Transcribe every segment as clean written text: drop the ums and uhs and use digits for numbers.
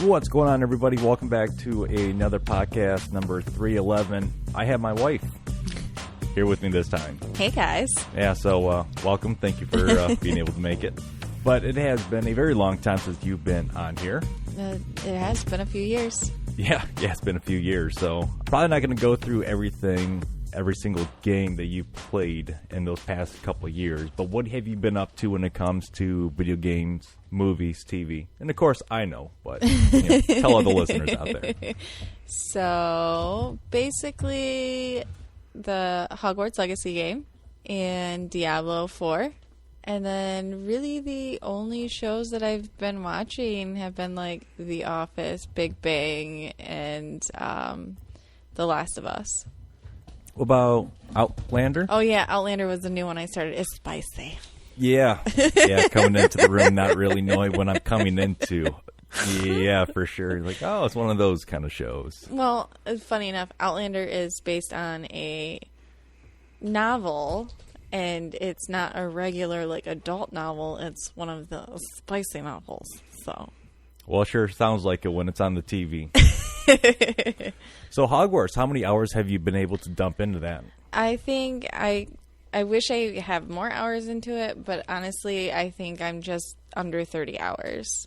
What's going on, everybody? Welcome back to another podcast, number 311. I have my wife here with me this time. Hey, guys. Yeah, so welcome. Thank you for being able to make it. But it has been a very long time since you've been on here. It has been a few years. Yeah, it's been a few years. So probably not going to go through every single game that you've played in those past couple of years. But what have you been up to when it comes to video games, movies, TV? And of course, I know, but tell all the listeners out there. So basically, the Hogwarts Legacy game and Diablo 4. And then really the only shows that I've been watching have been like The Office, Big Bang, and The Last of Us. What about Outlander? Oh, yeah. Outlander was the new one I started. It's spicy. Yeah, coming into the room, not really knowing what I'm coming into. Yeah, for sure. Like, oh, it's one of those kind of shows. Well, funny enough, Outlander is based on a novel, and it's not a regular, like, adult novel. It's one of the spicy novels, so. Well, sure sounds like it when it's on the TV. So, Hogwarts, how many hours have you been able to dump into that? I think I wish I have more hours into it, but honestly, I think I'm just under 30 hours.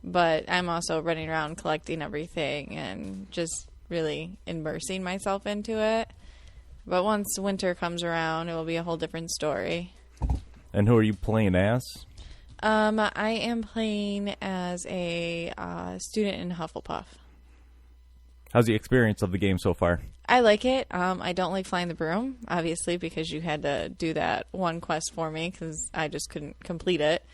But I'm also running around collecting everything and just really immersing myself into it. But once winter comes around, it will be a whole different story. And who are you playing as? I am playing as a student in Hufflepuff. How's the experience of the game so far? I like it. I don't like flying the broom, obviously, because you had to do that one quest for me because I just couldn't complete it.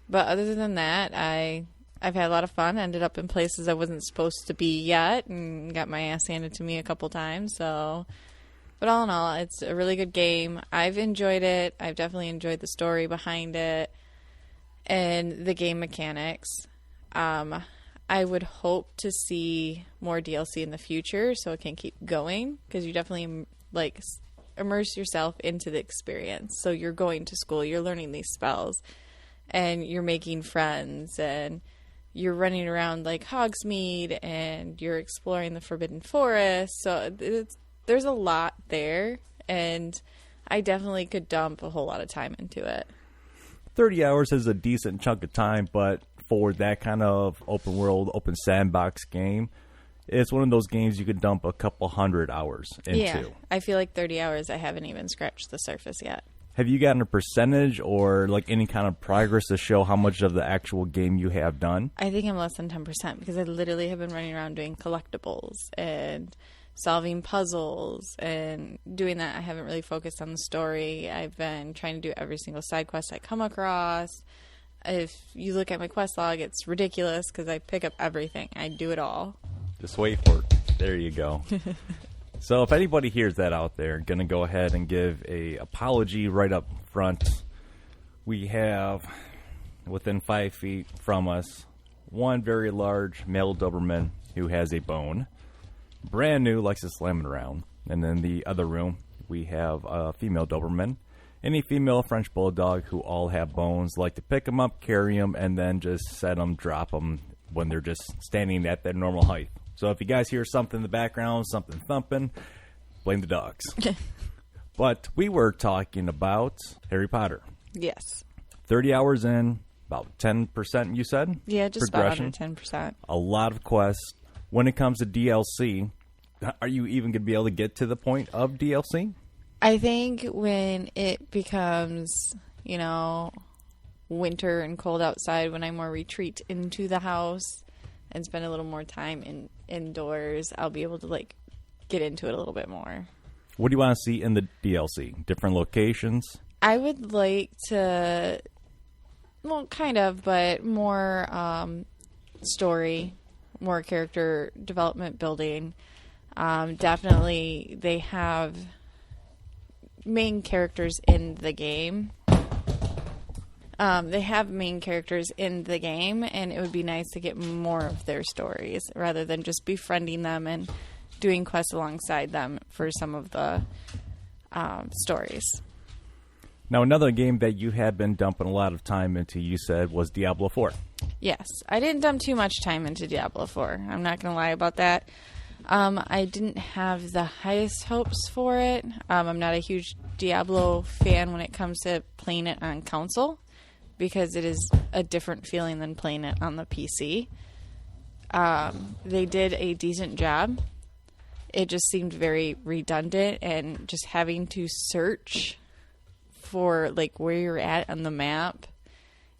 But other than that, I've had a lot of fun. Ended up in places I wasn't supposed to be yet and got my ass handed to me a couple times. So, but all in all, it's a really good game. I've enjoyed it. I've definitely enjoyed the story behind it and the game mechanics. I would hope to see more DLC in the future so it can keep going, because you definitely like immerse yourself into the experience. So you're going to school, you're learning these spells, and you're making friends, and you're running around like Hogsmeade, and you're exploring the Forbidden Forest. So there's a lot there, and I definitely could dump a whole lot of time into it. 30 hours is a decent chunk of time, but for that kind of open world, open sandbox game, it's one of those games you could dump a couple hundred hours into. Yeah, I feel like 30 hours, I haven't even scratched the surface yet. Have you gotten a percentage or like any kind of progress to show how much of the actual game you have done? I think I'm less than 10% because I literally have been running around doing collectibles and solving puzzles and doing that. I haven't really focused on the story. I've been trying to do every single side quest I come across. If you look at my quest log, it's ridiculous because I pick up everything. I do it all. Just wait for it. There you go. So if anybody hears that out there, going to go ahead and give a apology right up front. We have, within 5 feet from us, one very large male Doberman who has a bone. Brand new, likes to slam it around. And then the other room, we have a female Doberman. Any female French Bulldog who all have bones, like to pick them up, carry them, and then just set them, drop them when they're just standing at their normal height. So if you guys hear something in the background, something thumping, blame the dogs. But we were talking about Harry Potter. Yes. 30 hours in, about 10%, you said? Yeah, just about under 10%. A lot of quests. When it comes to DLC, are you even going to be able to get to the point of DLC? I think when it becomes, winter and cold outside, when I more retreat into the house and spend a little more time indoors, I'll be able to get into it a little bit more. What do you want to see in the DLC? Different locations? I would like to, well, kind of, but more story, more character development building. Definitely, they have main characters in the game. They have main characters in the game, and it would be nice to get more of their stories rather than just befriending them and doing quests alongside them for some of the stories. Now, another game that you had been dumping a lot of time into, you said, was Diablo 4. Yes, I didn't dump too much time into Diablo 4. I'm not going to lie about that. I didn't have the highest hopes for it. I'm not a huge Diablo fan when it comes to playing it on console because it is a different feeling than playing it on the PC. They did a decent job. It just seemed very redundant, and just having to search for like where you're at on the map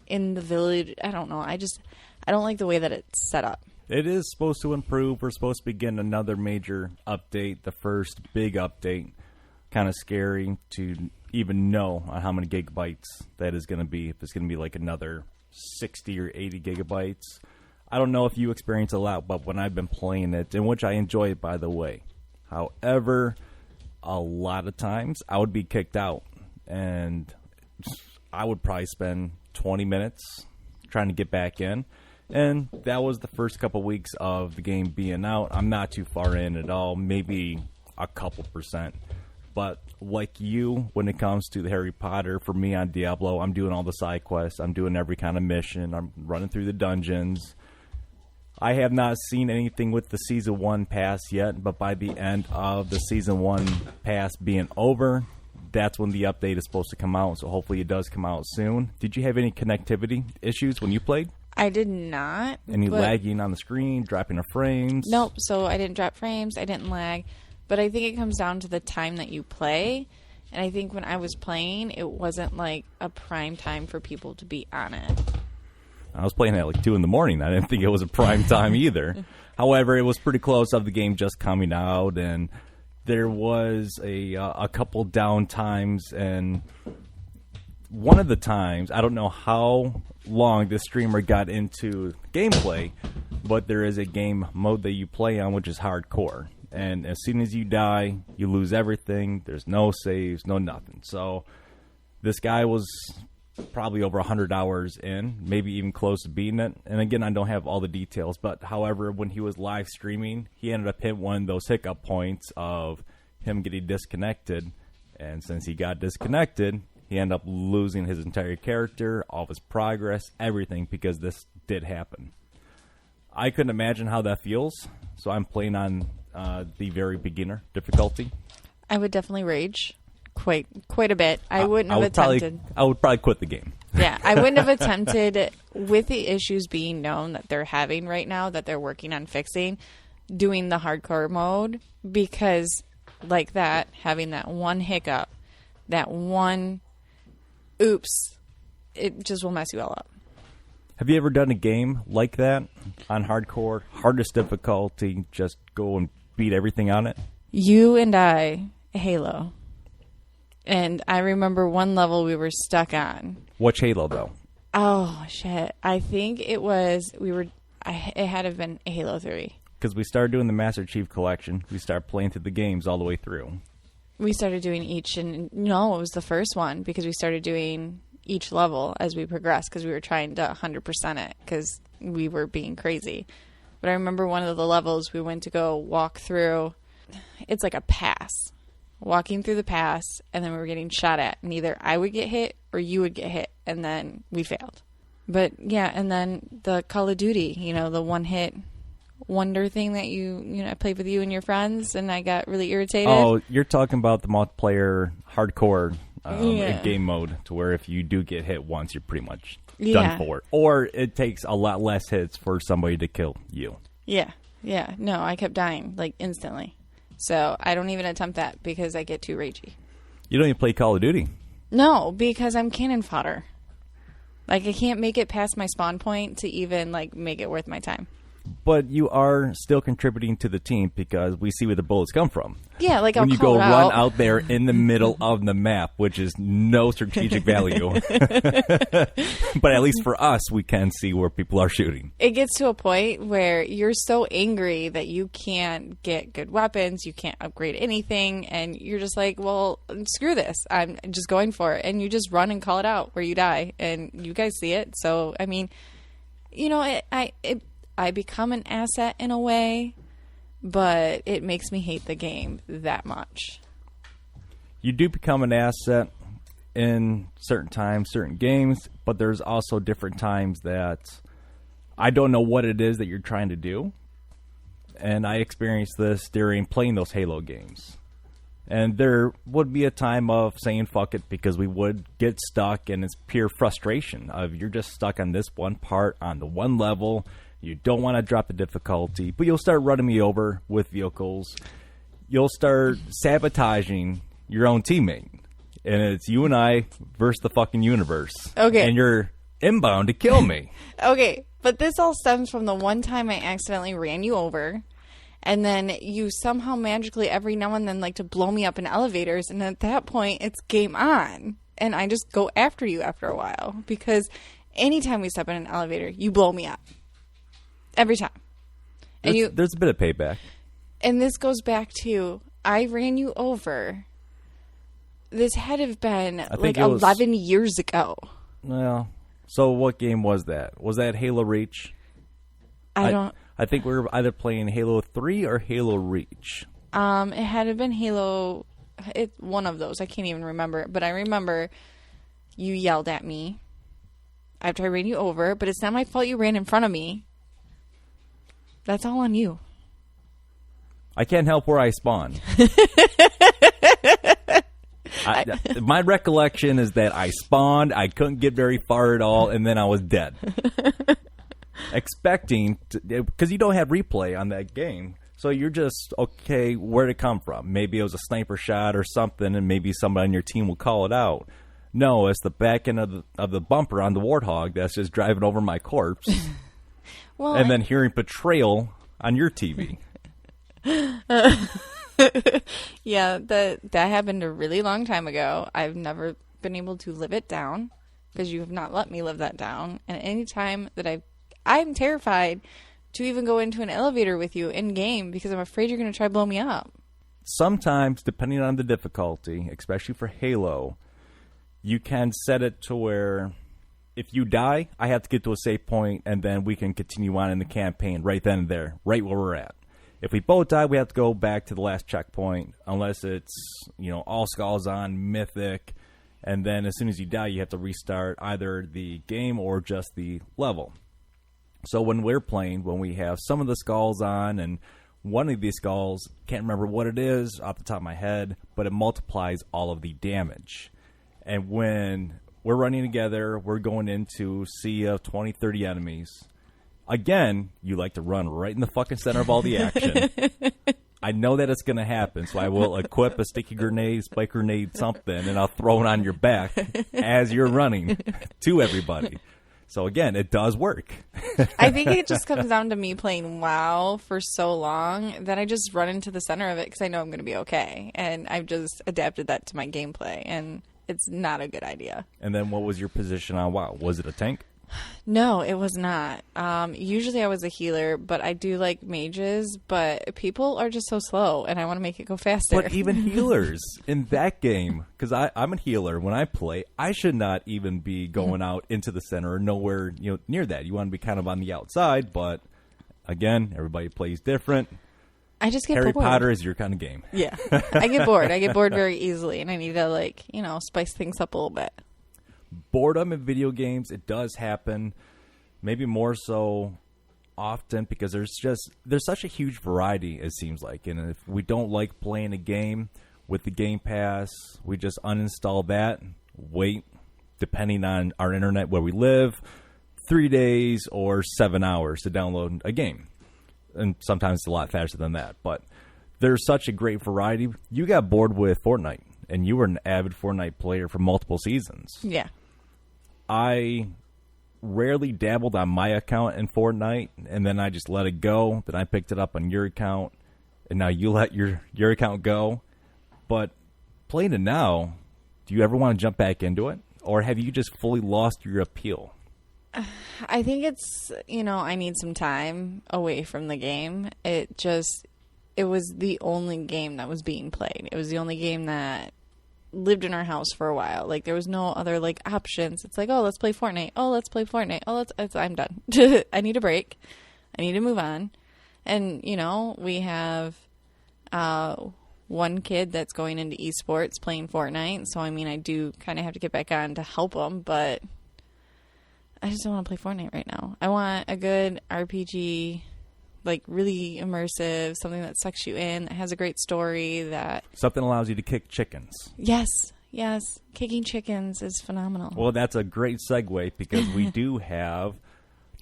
in the village. I don't know. I don't like the way that it's set up. It is supposed to improve. We're supposed to begin another major update, the first big update. Kind of scary to even know on how many gigabytes that is going to be. If it's going to be like another 60 or 80 gigabytes. I don't know if you experience a lot, but when I've been playing it, in which I enjoy it, by the way. However, a lot of times I would be kicked out, and I would probably spend 20 minutes trying to get back in. And that was the first couple weeks of the game being out. I'm not too far in at all, maybe a couple percent. But like you, when it comes to the Harry Potter, for me on Diablo, I'm doing all the side quests. I'm doing every kind of mission. I'm running through the dungeons. I have not seen anything with the Season 1 pass yet, but by the end of the Season 1 pass being over, that's when the update is supposed to come out, so hopefully it does come out soon. Did you have any connectivity issues when you played? I did not. Any lagging on the screen, dropping of frames? Nope, so I didn't drop frames, I didn't lag, but I think it comes down to the time that you play, and I think when I was playing, it wasn't like a prime time for people to be on it. I was playing at like 2 in the morning. I didn't think it was a prime time either. However, it was pretty close of the game just coming out, and there was a couple down times, and one of the times, I don't know how long the streamer got into gameplay, but there is a game mode that you play on which is hardcore. And as soon as you die, you lose everything. There's no saves, no nothing. So this guy was probably over 100 hours in, maybe even close to beating it. And again, I don't have all the details, but however, when he was live streaming, he ended up hitting one of those hiccup points of him getting disconnected. And since he got disconnected, he ended up losing his entire character, all of his progress, everything, because this did happen. I couldn't imagine how that feels, so I'm playing on the very beginner difficulty. I would definitely rage quite a bit. I would probably quit the game. Yeah, I wouldn't have attempted, with the issues being known that they're having right now, that they're working on fixing, doing the hardcore mode, because like that, having that one hiccup, that one oops, it just will mess you all up. Have you ever done a game like that on hardcore, hardest difficulty, just go and beat everything on it? You and I, Halo. And I remember one level we were stuck on. Which Halo, though? Oh, shit. I think it was, it had to have been Halo 3. Because we started doing the Master Chief Collection. We started playing through the games all the way through. We started doing it was the first one, because we started doing each level as we progressed, because we were trying to 100% it, because we were being crazy. But I remember one of the levels we went to go walk through, it's like a pass. Walking through the pass, and then we were getting shot at, and either I would get hit or you would get hit, and then we failed. But yeah, and then the Call of Duty, the one-hit wonder thing that I played with you and your friends, and I got really irritated. Oh, you're talking about the multiplayer hardcore game mode, to where if you do get hit once, you're pretty much done for. Or it takes a lot less hits for somebody to kill you. Yeah. No, I kept dying, like, instantly. So I don't even attempt that because I get too ragey. You don't even play Call of Duty? No, because I'm cannon fodder. Like, I can't make it past my spawn point to even, like, make it worth my time. But you are still contributing to the team, because we see where the bullets come from. Yeah, like when I'll you go run out there in the middle of the map, which is no strategic value. But at least for us, we can see where people are shooting. It gets to a point where you're so angry that you can't get good weapons, you can't upgrade anything, and you're just like, well, screw this. I'm just going for it. And you just run and call it out where you die. And you guys see it. So, I mean, I become an asset in a way, but it makes me hate the game that much. You do become an asset in certain times, certain games, but there's also different times that I don't know what it is that you're trying to do. And I experienced this during playing those Halo games. And there would be a time of saying fuck it because we would get stuck, and it's pure frustration of you're just stuck on this one part, on the one level. You don't want to drop the difficulty, but you'll start running me over with vehicles. You'll start sabotaging your own teammate. And it's you and I versus the fucking universe. Okay. And you're inbound to kill me. Okay, but this all stems from the one time I accidentally ran you over, and then you somehow magically every now and then like to blow me up in elevators, and at that point it's game on, and I just go after you after a while because anytime we step in an elevator, you blow me up every time. And there's a bit of payback, and this goes back to I ran you over. This had to have been like 11 years ago. Well, so what game was that? Was that Halo Reach? I think we were either playing Halo 3 or Halo Reach. It had to have been Halo. One of those. I can't even remember. But I remember you yelled at me after I ran you over. But it's not my fault you ran in front of me. That's all on you. I can't help where I spawn. My recollection is that I spawned, I couldn't get very far at all, and then I was dead. Expecting, because you don't have replay on that game, so you're just, okay, where'd it come from? Maybe it was a sniper shot or something, and maybe somebody on your team will call it out. No, it's the back end of the bumper on the Warthog that's just driving over my corpse, and then hearing betrayal on your TV. Yeah, that happened a really long time ago. I've never been able to live it down because you have not let me live that down. And any time that I'm terrified to even go into an elevator with you in game because I'm afraid you're going to try to blow me up. Sometimes, depending on the difficulty, especially for Halo, you can set it to where if you die, I have to get to a save point, and then we can continue on in the campaign right then and there, right where we're at. If we both die, we have to go back to the last checkpoint, unless it's, all skulls on, mythic, and then as soon as you die, you have to restart either the game or just the level. So when we're playing, when we have some of the skulls on, and one of these skulls, can't remember what it is off the top of my head, but it multiplies all of the damage. And when we're running together, we're going into a sea of 20, 30 enemies. Again, you like to run right in the fucking center of all the action. I know that it's going to happen, so I will equip a sticky grenade, spike grenade, something, and I'll throw it on your back as you're running to everybody. So again, it does work. I think it just comes down to me playing WoW for so long that I just run into the center of it because I know I'm going to be okay. And I've just adapted that to my gameplay, and it's not a good idea. And then what was your position on WoW? Was it a tank? No, it was not. Usually I was a healer, but I do like mages, but people are just so slow, and I want to make it go faster. But even healers in that game, because I'm a healer, when I play, I should not even be going out into the center or nowhere near that. You want to be kind of on the outside, but again, everybody plays different. I just get Harry bored. Potter is your kind of game. Yeah. I get bored. I get bored very easily, and I need to, spice things up a little bit. Boredom in video games, it does happen, maybe more so often because there's such a huge variety, it seems like. And if we don't like playing a game with the Game Pass, we just uninstall that, wait, depending on our internet where we live, 3 days or 7 hours to download a game. And sometimes it's a lot faster than that. But there's such a great variety. You got bored with Fortnite, and you were an avid Fortnite player for multiple seasons. Yeah. I rarely dabbled on my account in Fortnite, and then I just let it go. Then I picked it up on your account, and now you let your account go. But playing it now, do you ever want to jump back into it? Or have you just fully lost your appeal? I think it's, I need some time away from the game. It was the only game that was being played. It was the only game that lived in our house for a while. Like, there was no other, options. It's like, oh, let's play Fortnite. Oh, let's play Fortnite. Oh, I'm done. I need a break. I need to move on. And, we have one kid that's going into esports playing Fortnite. So, I do kind of have to get back on to help him. But I just don't want to play Fortnite right now. I want a good RPG, like really immersive, something that sucks you in, that has a great story, that... Something allows you to kick chickens. Yes. Kicking chickens is phenomenal. Well, that's a great segue because we do have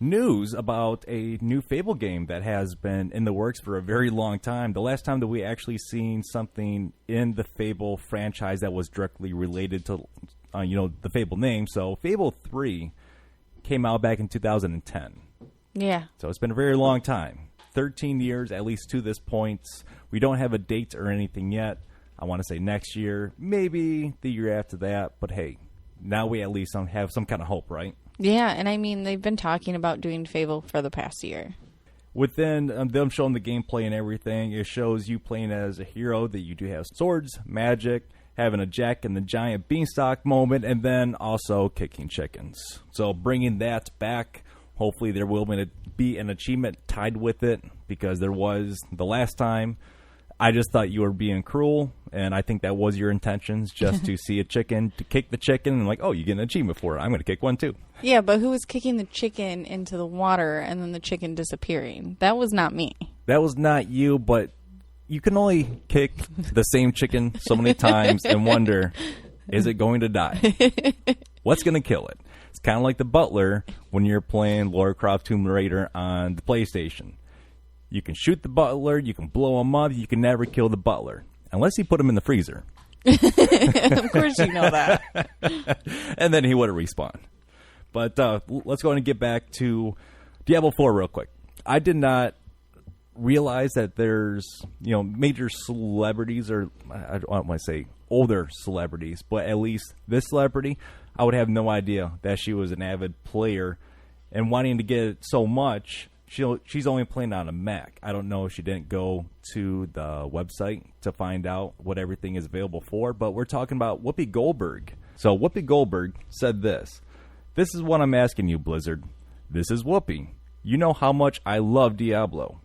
news about a new Fable game that has been in the works for a very long time. The last time that we actually seen something in the Fable franchise that was directly related to, the Fable name. So Fable 3 came out back in 2010. Yeah. So it's been a very long time. 13 years, at least to this point. We don't have a date or anything yet. I want to say next year, maybe the year after that. But hey, now we at least have some kind of hope, right? Yeah, and I mean, they've been talking about doing Fable for the past year. Within them showing the gameplay and everything, it shows you playing as a hero, that you do have swords, magic, having a Jack and the Giant Beanstalk moment, and then also kicking chickens. So bringing that back, hopefully there will be an achievement tied with it, because there was the last time. I just thought you were being cruel, and I think that was your intentions, just to see a chicken, to kick the chicken, and like, oh, you get an achievement for it. I'm going to kick one too. Yeah, but who was kicking the chicken into the water and then the chicken disappearing? That was not me. That was not you, but you can only kick the same chicken so many times and wonder, is it going to die? What's going to kill it? It's kind of like the butler when you're playing Lara Croft Tomb Raider on the PlayStation. You can shoot the butler, you can blow him up, you can never kill the butler. Unless you put him in the freezer. Of course you know that. And then he wouldn't respawn. But let's go ahead and get back to Diablo 4 real quick. I did not realize that there's, major celebrities, or I don't want to say older celebrities, but at least this celebrity, I would have no idea that she was an avid player and wanting to get it so much. She's only playing on a Mac. I don't know if she didn't go to the website to find out what everything is available for, but we're talking about Whoopi Goldberg. So Whoopi Goldberg said this. This is what I'm asking you, Blizzard. This is Whoopi. You know how much I love Diablo.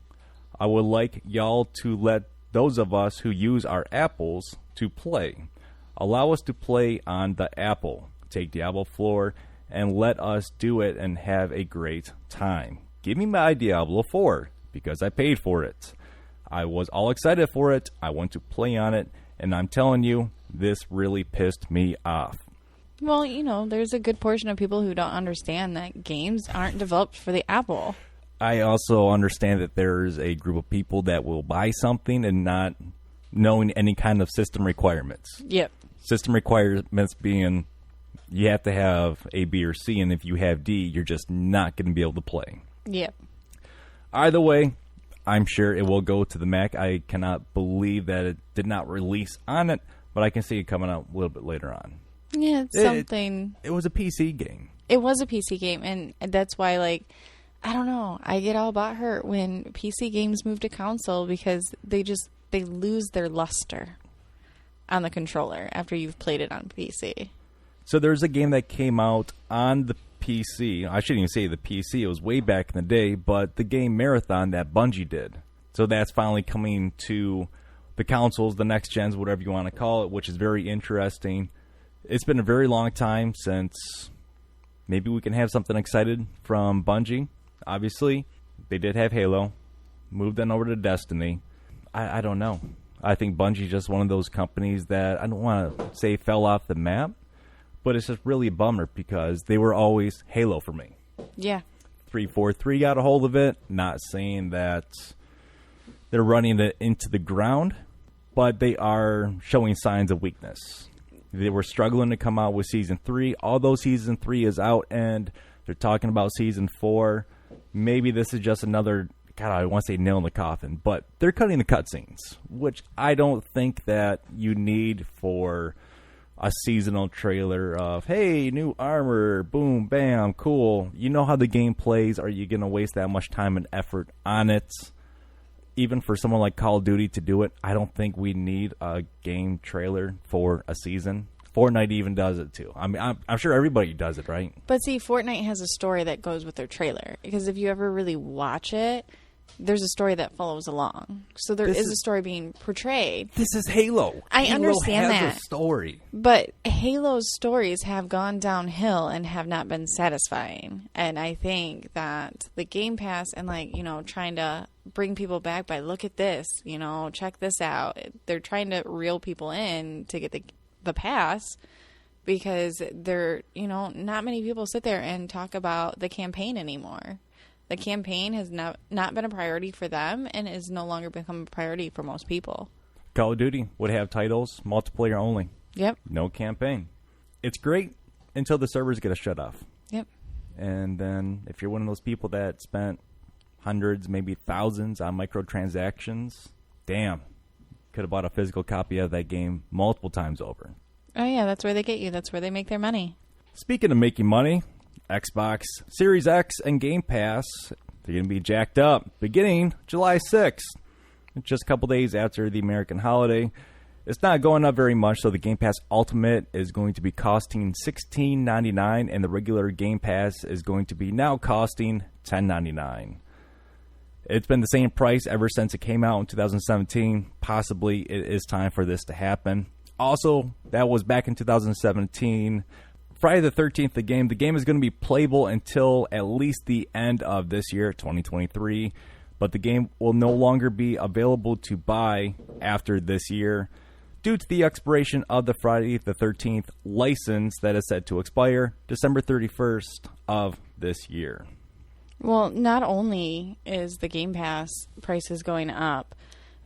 I would like y'all to let those of us who use our apples to play. Allow us to play on the Apple. Take Diablo 4 and let us do it and have a great time. Give me my Diablo 4 because I paid for it. I was all excited for it. I want to play on it. And I'm telling you, this really pissed me off. Well, there's a good portion of people who don't understand that games aren't developed for the Apple. I also understand that there's a group of people that will buy something and not knowing any kind of system requirements. Yep. System requirements being you have to have A, B, or C, and if you have D, you're just not going to be able to play. Yep. Either way, I'm sure it will go to the Mac. I cannot believe that it did not release on it, but I can see it coming out a little bit later on. Yeah, it's something. It was a PC game. It was a PC game, and that's why, I don't know. I get all about hurt when PC games move to console because they lose their luster on the controller after you've played it on PC. So there's a game that came out on the PC. I shouldn't even say the PC. It was way back in the day, but the game Marathon that Bungie did. So that's finally coming to the consoles, the next gens, whatever you want to call it, which is very interesting. It's been a very long time since maybe we can have something excited from Bungie. Obviously, they did have Halo. Moved then over to Destiny. I don't know. I think Bungie's just one of those companies that I don't want to say fell off the map, but it's just really a bummer because they were always Halo for me. Yeah. 343 got a hold of it. Not saying that they're running it into the ground, but they are showing signs of weakness. They were struggling to come out with Season 3. Although Season 3 is out and they're talking about Season 4, maybe this is just another, I want to say nail in the coffin, but they're cutting the cutscenes, which I don't think that you need for a seasonal trailer of, hey, new armor, boom, bam, cool. You know how the game plays. Are you going to waste that much time and effort on it? Even for someone like Call of Duty to do it, I don't think we need a game trailer for a season. Fortnite even does it too. I mean, I'm sure everybody does it, right? But see, Fortnite has a story that goes with their trailer. Because if you ever really watch it, there's a story that follows along. So there is a story being portrayed. This is Halo. I understand has that. A story. But Halo's stories have gone downhill and have not been satisfying. And I think that the Game Pass and, like, you know, trying to bring people back by, look at this, you know, check this out. They're trying to reel people in to get the pass, because they're, you know, not many people sit there and talk about the campaign anymore. The campaign has not been a priority for them and has no longer become a priority for most people. Call of Duty would have titles, multiplayer only. Yep. No campaign. It's great until the servers get a shut off. Yep. And then if you're one of those people that spent hundreds, maybe thousands on microtransactions, damn, could have bought a physical copy of that game multiple times over. Oh, yeah, that's where they get you. That's where they make their money. Speaking of making money, Xbox Series X and Game Pass, they're going to be jacked up beginning July 6th. Just a couple days after the American holiday. It's not going up very much, so the Game Pass Ultimate is going to be costing $16.99, and the regular Game Pass is going to be now costing $10.99. It's been the same price ever since it came out in 2017. Possibly it is time for this to happen. Also, that was back in 2017. Friday the 13th, the game is going to be playable until at least the end of this year, 2023. But the game will no longer be available to buy after this year due to the expiration of the Friday the 13th license that is set to expire December 31st of this year. Well, not only is the Game Pass prices going up,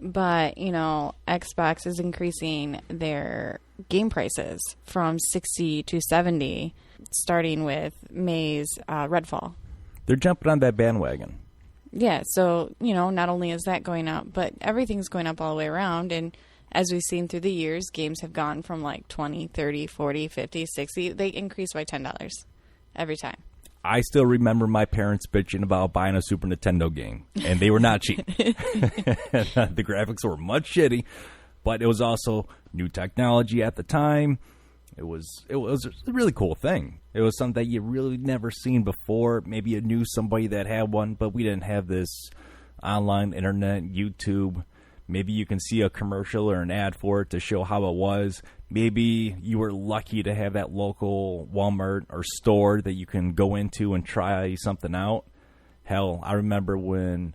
but, you know, Xbox is increasing their game prices from $60 to $70, starting with May's Redfall. They're jumping on that bandwagon. Yeah, so, you know, not only is that going up, but everything's going up all the way around. And as we've seen through the years, games have gone from like 20, 30, 40, 50, 60. They increase by $10 every time. I still remember my parents bitching about buying a Super Nintendo game, and they were not cheap. The graphics were much shitty, but it was also new technology at the time. It was a really cool thing. It was something that you really never seen before. Maybe you knew somebody that had one, but we didn't have this online internet, YouTube. Maybe you can see a commercial or an ad for it to show how it was. Maybe you were lucky to have that local Walmart or store that you can go into and try something out. Hell, I remember when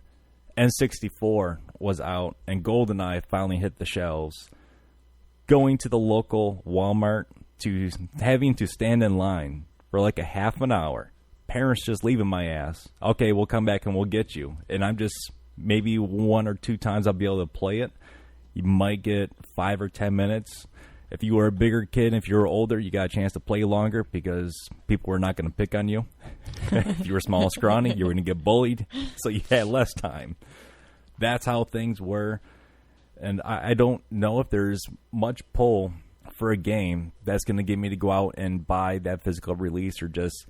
N64 was out and GoldenEye finally hit the shelves. Going to the local Walmart to having to stand in line for like a half an hour. Parents just leaving my ass. Okay, we'll come back and we'll get you. And I'm just... maybe 1 or 2 times I'll be able to play it. You might get 5 or 10 minutes. If you were a bigger kid, if you were older, you got a chance to play longer because people were not going to pick on you. If you were small and scrawny, you were going to get bullied, so you had less time. That's how things were. And I don't know if there's much pull for a game that's going to get me to go out and buy that physical release or just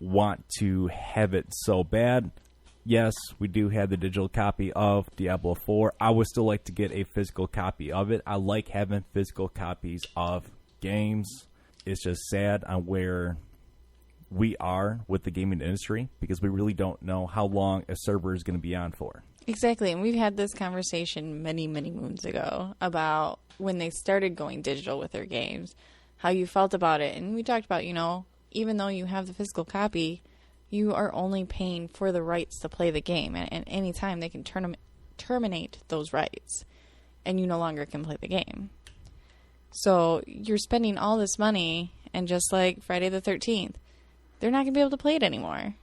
want to have it so bad. Yes, we do have the digital copy of Diablo 4. I would still like to get a physical copy of it. I like having physical copies of games. It's just sad on where we are with the gaming industry because we really don't know how long a server is going to be on for. Exactly, and we've had this conversation many, many moons ago about when they started going digital with their games, how you felt about it. And we talked about, you know, even though you have the physical copy, you are only paying for the rights to play the game. And at any time, they can terminate those rights, and you no longer can play the game. So you're spending all this money, and just like Friday the 13th, they're not going to be able to play it anymore.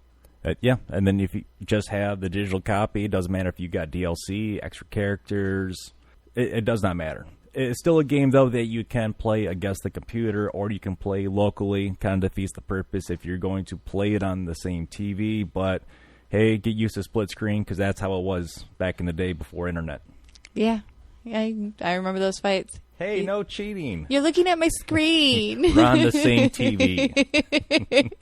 Yeah, and then if you just have the digital copy, it doesn't matter if you got DLC, extra characters. It does not matter. It's still a game, though, that you can play against the computer or you can play locally. Kind of defeats the purpose if you're going to play it on the same TV. But, hey, get used to split screen because that's how it was back in the day before internet. Yeah, I remember those fights. Hey, no cheating. You're looking at my screen. We're on the same TV.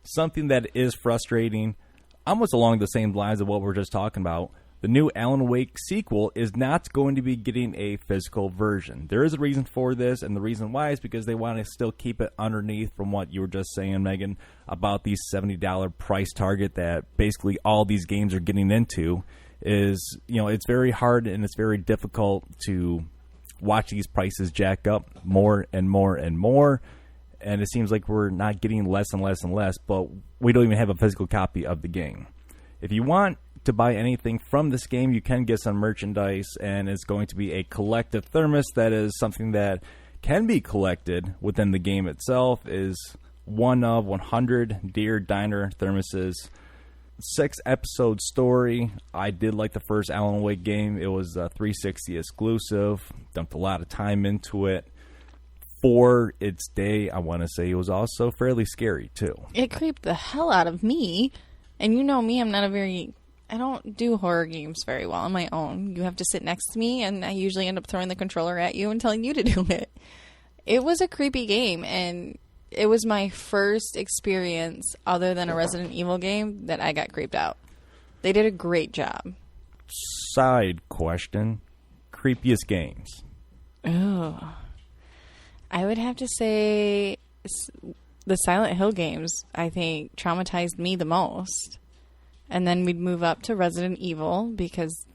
Something that is frustrating, almost along the same lines of what we're just talking about, the new Alan Wake sequel is not going to be getting a physical version. There is a reason for this, and the reason why is because they want to still keep it underneath from what you were just saying, Megan, about the $70 price target that basically all these games are getting into. Is, it's very hard and it's very difficult to watch these prices jack up more and more and more. And it seems like we're not getting less and less and less, but we don't even have a physical copy of the game. If you want to buy anything from this game, you can get some merchandise, and it's going to be a collective thermos that is something that can be collected within the game itself. Is one of 100 Deer Diner thermoses. 6-episode story. I did like the first Alan Wake game. It was a 360 exclusive. Dumped a lot of time into it. For its day, I want to say it was also fairly scary too. It creeped the hell out of me. And you know me, I don't do horror games very well on my own. You have to sit next to me, and I usually end up throwing the controller at you and telling you to do it. It was a creepy game, and it was my first experience other than a Resident Evil game that I got creeped out. They did a great job. Side question. Creepiest games? Oh. I would have to say the Silent Hill games, I think, traumatized me the most. And then we'd move up to Resident Evil because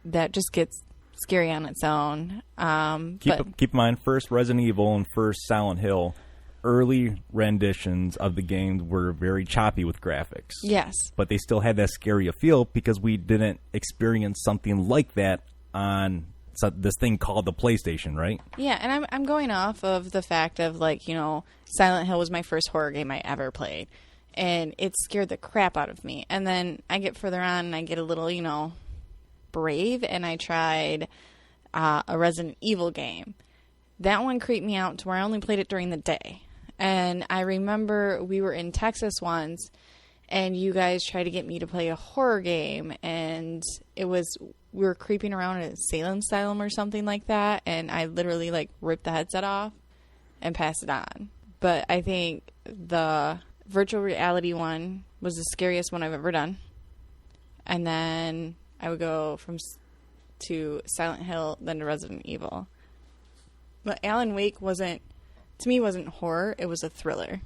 that just gets scary on its own. Keep in mind, first Resident Evil and first Silent Hill, early renditions of the games were very choppy with graphics. Yes. But they still had that scary feel because we didn't experience something like that on this thing called the PlayStation, right? Yeah, and I'm going off of the fact of, Silent Hill was my first horror game I ever played. And it scared the crap out of me. And then I get further on and I get a little, brave. And I tried a Resident Evil game. That one creeped me out to where I only played it during the day. And I remember we were in Texas once, and you guys tried to get me to play a horror game. And we were creeping around at Salem Asylum or something like that. And I literally, ripped the headset off and passed it on. But I think the virtual reality one was the scariest one I've ever done. And then I would go to Silent Hill, then to Resident Evil. But Alan Wake wasn't horror, it was a thriller.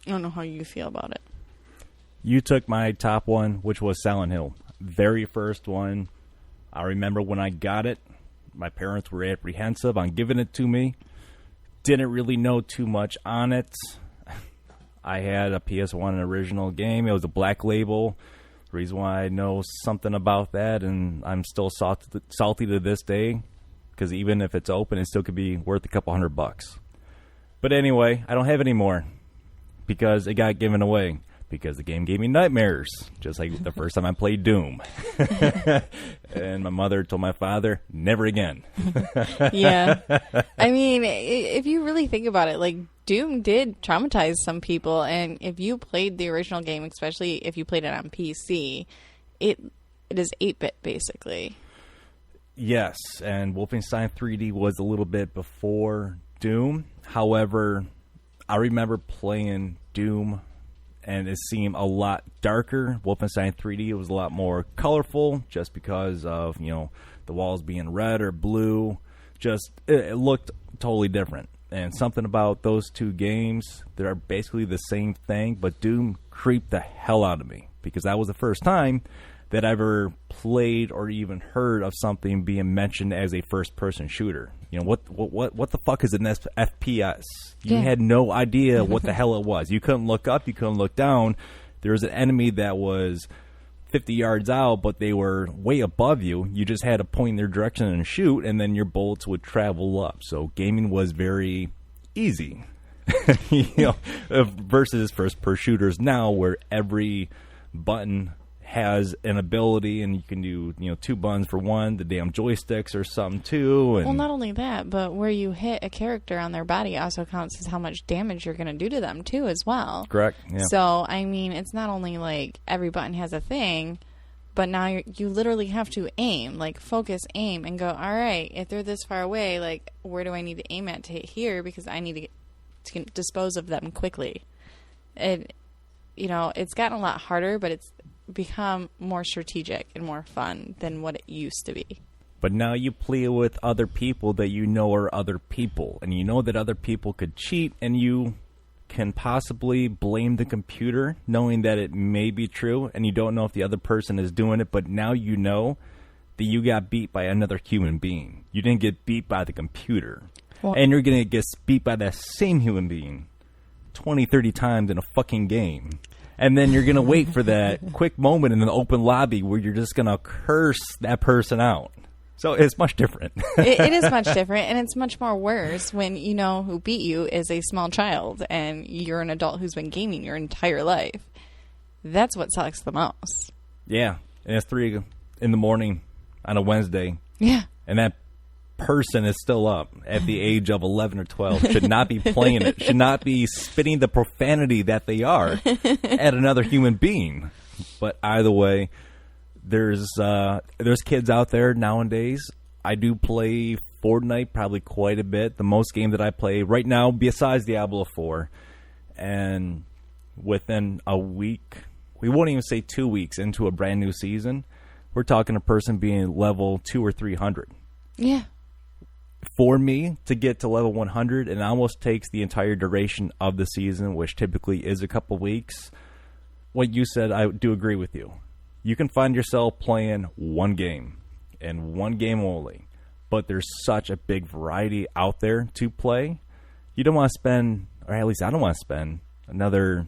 I don't know how you feel about it. You took my top one, which was Silent Hill. Very first one. I remember when I got it, my parents were apprehensive on giving it to me. Didn't really know too much on it. I had a PS1 original game. It was a black label. The reason why I know something about that, and I'm still salty to this day, because even if it's open, it still could be worth a couple $100. But anyway, I don't have any more because it got given away. Because the game gave me nightmares, just like the first time I played Doom. And my mother told my father, never again. Yeah. I mean, if you really think about it, Doom did traumatize some people. And if you played the original game, especially if you played it on PC, it is 8-bit, basically. Yes, and Wolfenstein 3D was a little bit before Doom. However, I remember playing Doom, and it seemed a lot darker. Wolfenstein 3D was a lot more colorful just because of, the walls being red or blue. Just, it looked totally different. And something about those two games, they're basically the same thing, but Doom creeped the hell out of me because that was the first time that I ever played or even heard of something being mentioned as a first-person shooter. What the fuck is an FPS? You had no idea what the hell it was. You couldn't look up. You couldn't look down. There was an enemy that was 50 yards out, but they were way above you. You just had to point in their direction and shoot, and then your bullets would travel up. So gaming was very easy. Versus first-person shooters now where every button has an ability, and you can do 2 buttons for one, the damn joysticks or something too. And well, not only that, but where you hit a character on their body also counts as how much damage you're going to do to them too as well. Correct. Yeah. So I mean, it's not only every button has a thing, but now you literally have to aim, focus, aim, and go, all right, if they're this far away, where do I need to aim at to hit here, because I need to dispose of them quickly. It's gotten a lot harder, but it's become more strategic and more fun than what it used to be. But now you play with other people that you know are other people, and you know that other people could cheat, and you can possibly blame the computer, knowing that it may be true, and you don't know if the other person is doing it, but now you know that you got beat by another human being. You didn't get beat by the computer. Well, and you're going to get beat by that same human being 20, 30 times in a fucking game. And then you're going to wait for that quick moment in an open lobby where you're just going to curse that person out. So it's much different. It is much different, and it's much more worse when you know who beat you is a small child and you're an adult who's been gaming your entire life. That's what sucks the most. Yeah, and it's 3 in the morning on a Wednesday. Yeah. And that person is still up at the age of 11 or 12, should not be playing it, should not be spitting the profanity that they are at another human being. But either way, there's kids out there nowadays. I do play Fortnite probably quite a bit. The most game that I play right now, besides Diablo 4, and within a week, we won't even say 2 weeks into a brand new season, we're talking a person being level 200 or 300. Yeah. For me to get to level 100, it almost takes the entire duration of the season, which typically is a couple weeks. What you said, I do agree with you. You can find yourself playing one game, and one game only. But there's such a big variety out there to play. You don't want to spend, or at least I don't want to spend, another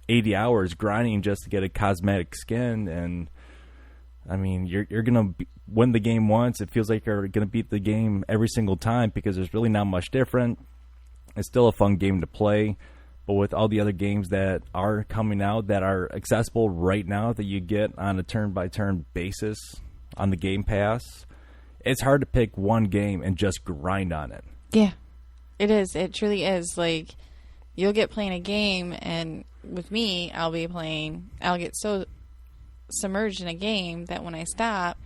80 hours grinding just to get a cosmetic skin. And, I mean, you're going to win the game once. It feels like you're going to beat the game every single time because there's really not much different. It's still a fun game to play. But with all the other games that are coming out that are accessible right now that you get on a turn-by-turn basis on the Game Pass, it's hard to pick one game and just grind on it. Yeah, it is. It truly is. Like, you'll get playing a game, and with me, I'll get so submerged in a game that when I stop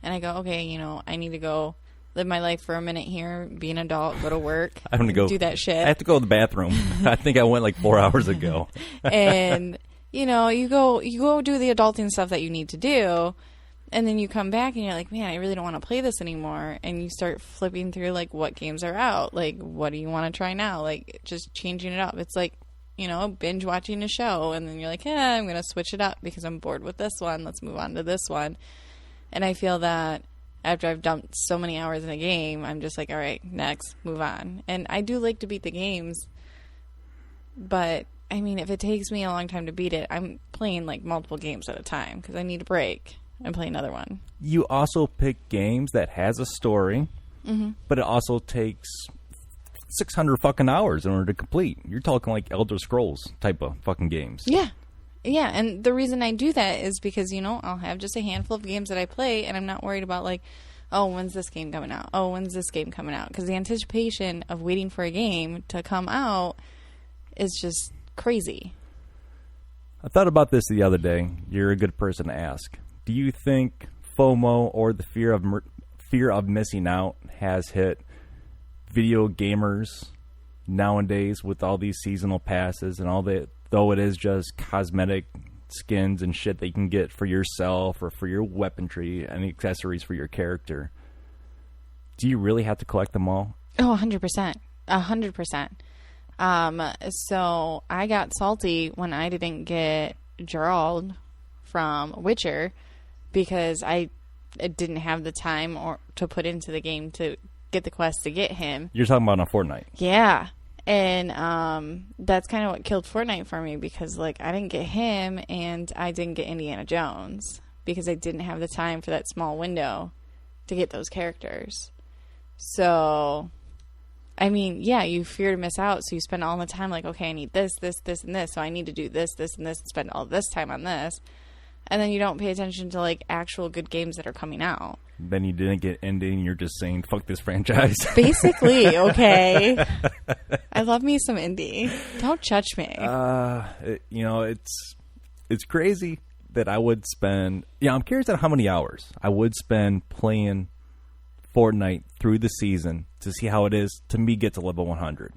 and I go, okay, I need to go live my life for a minute here, be an adult, go to work, I'm gonna go do that shit. I have to go to the bathroom. I think I went like 4 hours ago. And, you go do the adulting stuff that you need to do, and then you come back and you're like, man, I really don't want to play this anymore. And you start flipping through, like, what games are out. Like, what do you want to try now? Like, just changing it up. It's like, binge watching a show, and then you're like, I'm going to switch it up because I'm bored with this one. Let's move on to this one. And I feel that after I've dumped so many hours in a game, I'm just like, all right, next, move on. And I do like to beat the games, but, I mean, if it takes me a long time to beat it, I'm playing, like, multiple games at a time because I need a break and play another one. You also pick games that has a story, but it also takes 600 fucking hours in order to complete. You're talking like Elder Scrolls type of fucking games. Yeah. Yeah, and the reason I do that is because, I'll have just a handful of games that I play, and I'm not worried about, like, oh, when's this game coming out? Oh, when's this game coming out? Because the anticipation of waiting for a game to come out is just crazy. I thought about this the other day. You're a good person to ask. Do you think FOMO, or the fear of missing out, has hit video gamers nowadays with all these seasonal passes and all that? Though it is just cosmetic skins and shit that you can get for yourself or for your weaponry and accessories for your character. Do you really have to collect them all? Oh, 100%. 100%. So I got salty when I didn't get Gerald from Witcher because I didn't have the time to put into the game to get the quest to get him. You're talking about on Fortnite. Yeah. And that's kind of what killed Fortnite for me because, like, I didn't get him and I didn't get Indiana Jones because I didn't have the time for that small window to get those characters. So, I mean, yeah, you fear to miss out, so you spend all the time like, okay, I need this, this, this, and this, so I need to do this, this, and this, and spend all this time on this. And then you don't pay attention to, like, actual good games that are coming out. Then you didn't get ending, and you're just saying, fuck this franchise. Basically, okay. I love me some indie. Don't judge me. It's crazy that I would spend... Yeah, I'm curious on how many hours I would spend playing Fortnite through the season to see how it is to me get to level 100.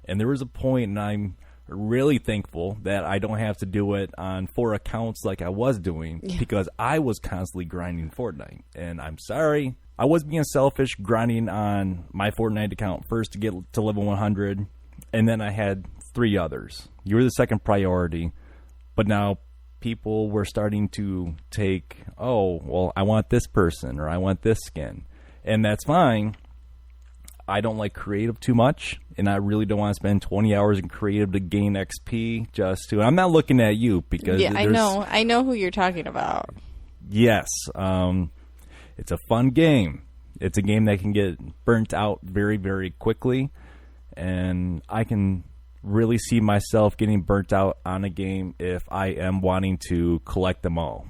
And there was a point, and I'm really thankful that I don't have to do it on 4 accounts like I was doing because I was constantly grinding Fortnite. And I'm sorry, I was being selfish grinding on my Fortnite account first to get to level 100, and then I had 3 others. You were the second priority, but now people were starting to take, oh, well, I want this person or I want this skin. And that's fine. I don't like creative too much, and I really don't want to spend 20 hours in creative to gain XP just to... I'm not looking at you because... Yeah, I know who you're talking about. Yes. It's a fun game. It's a game that can get burnt out very, very quickly, and I can really see myself getting burnt out on a game if I am wanting to collect them all.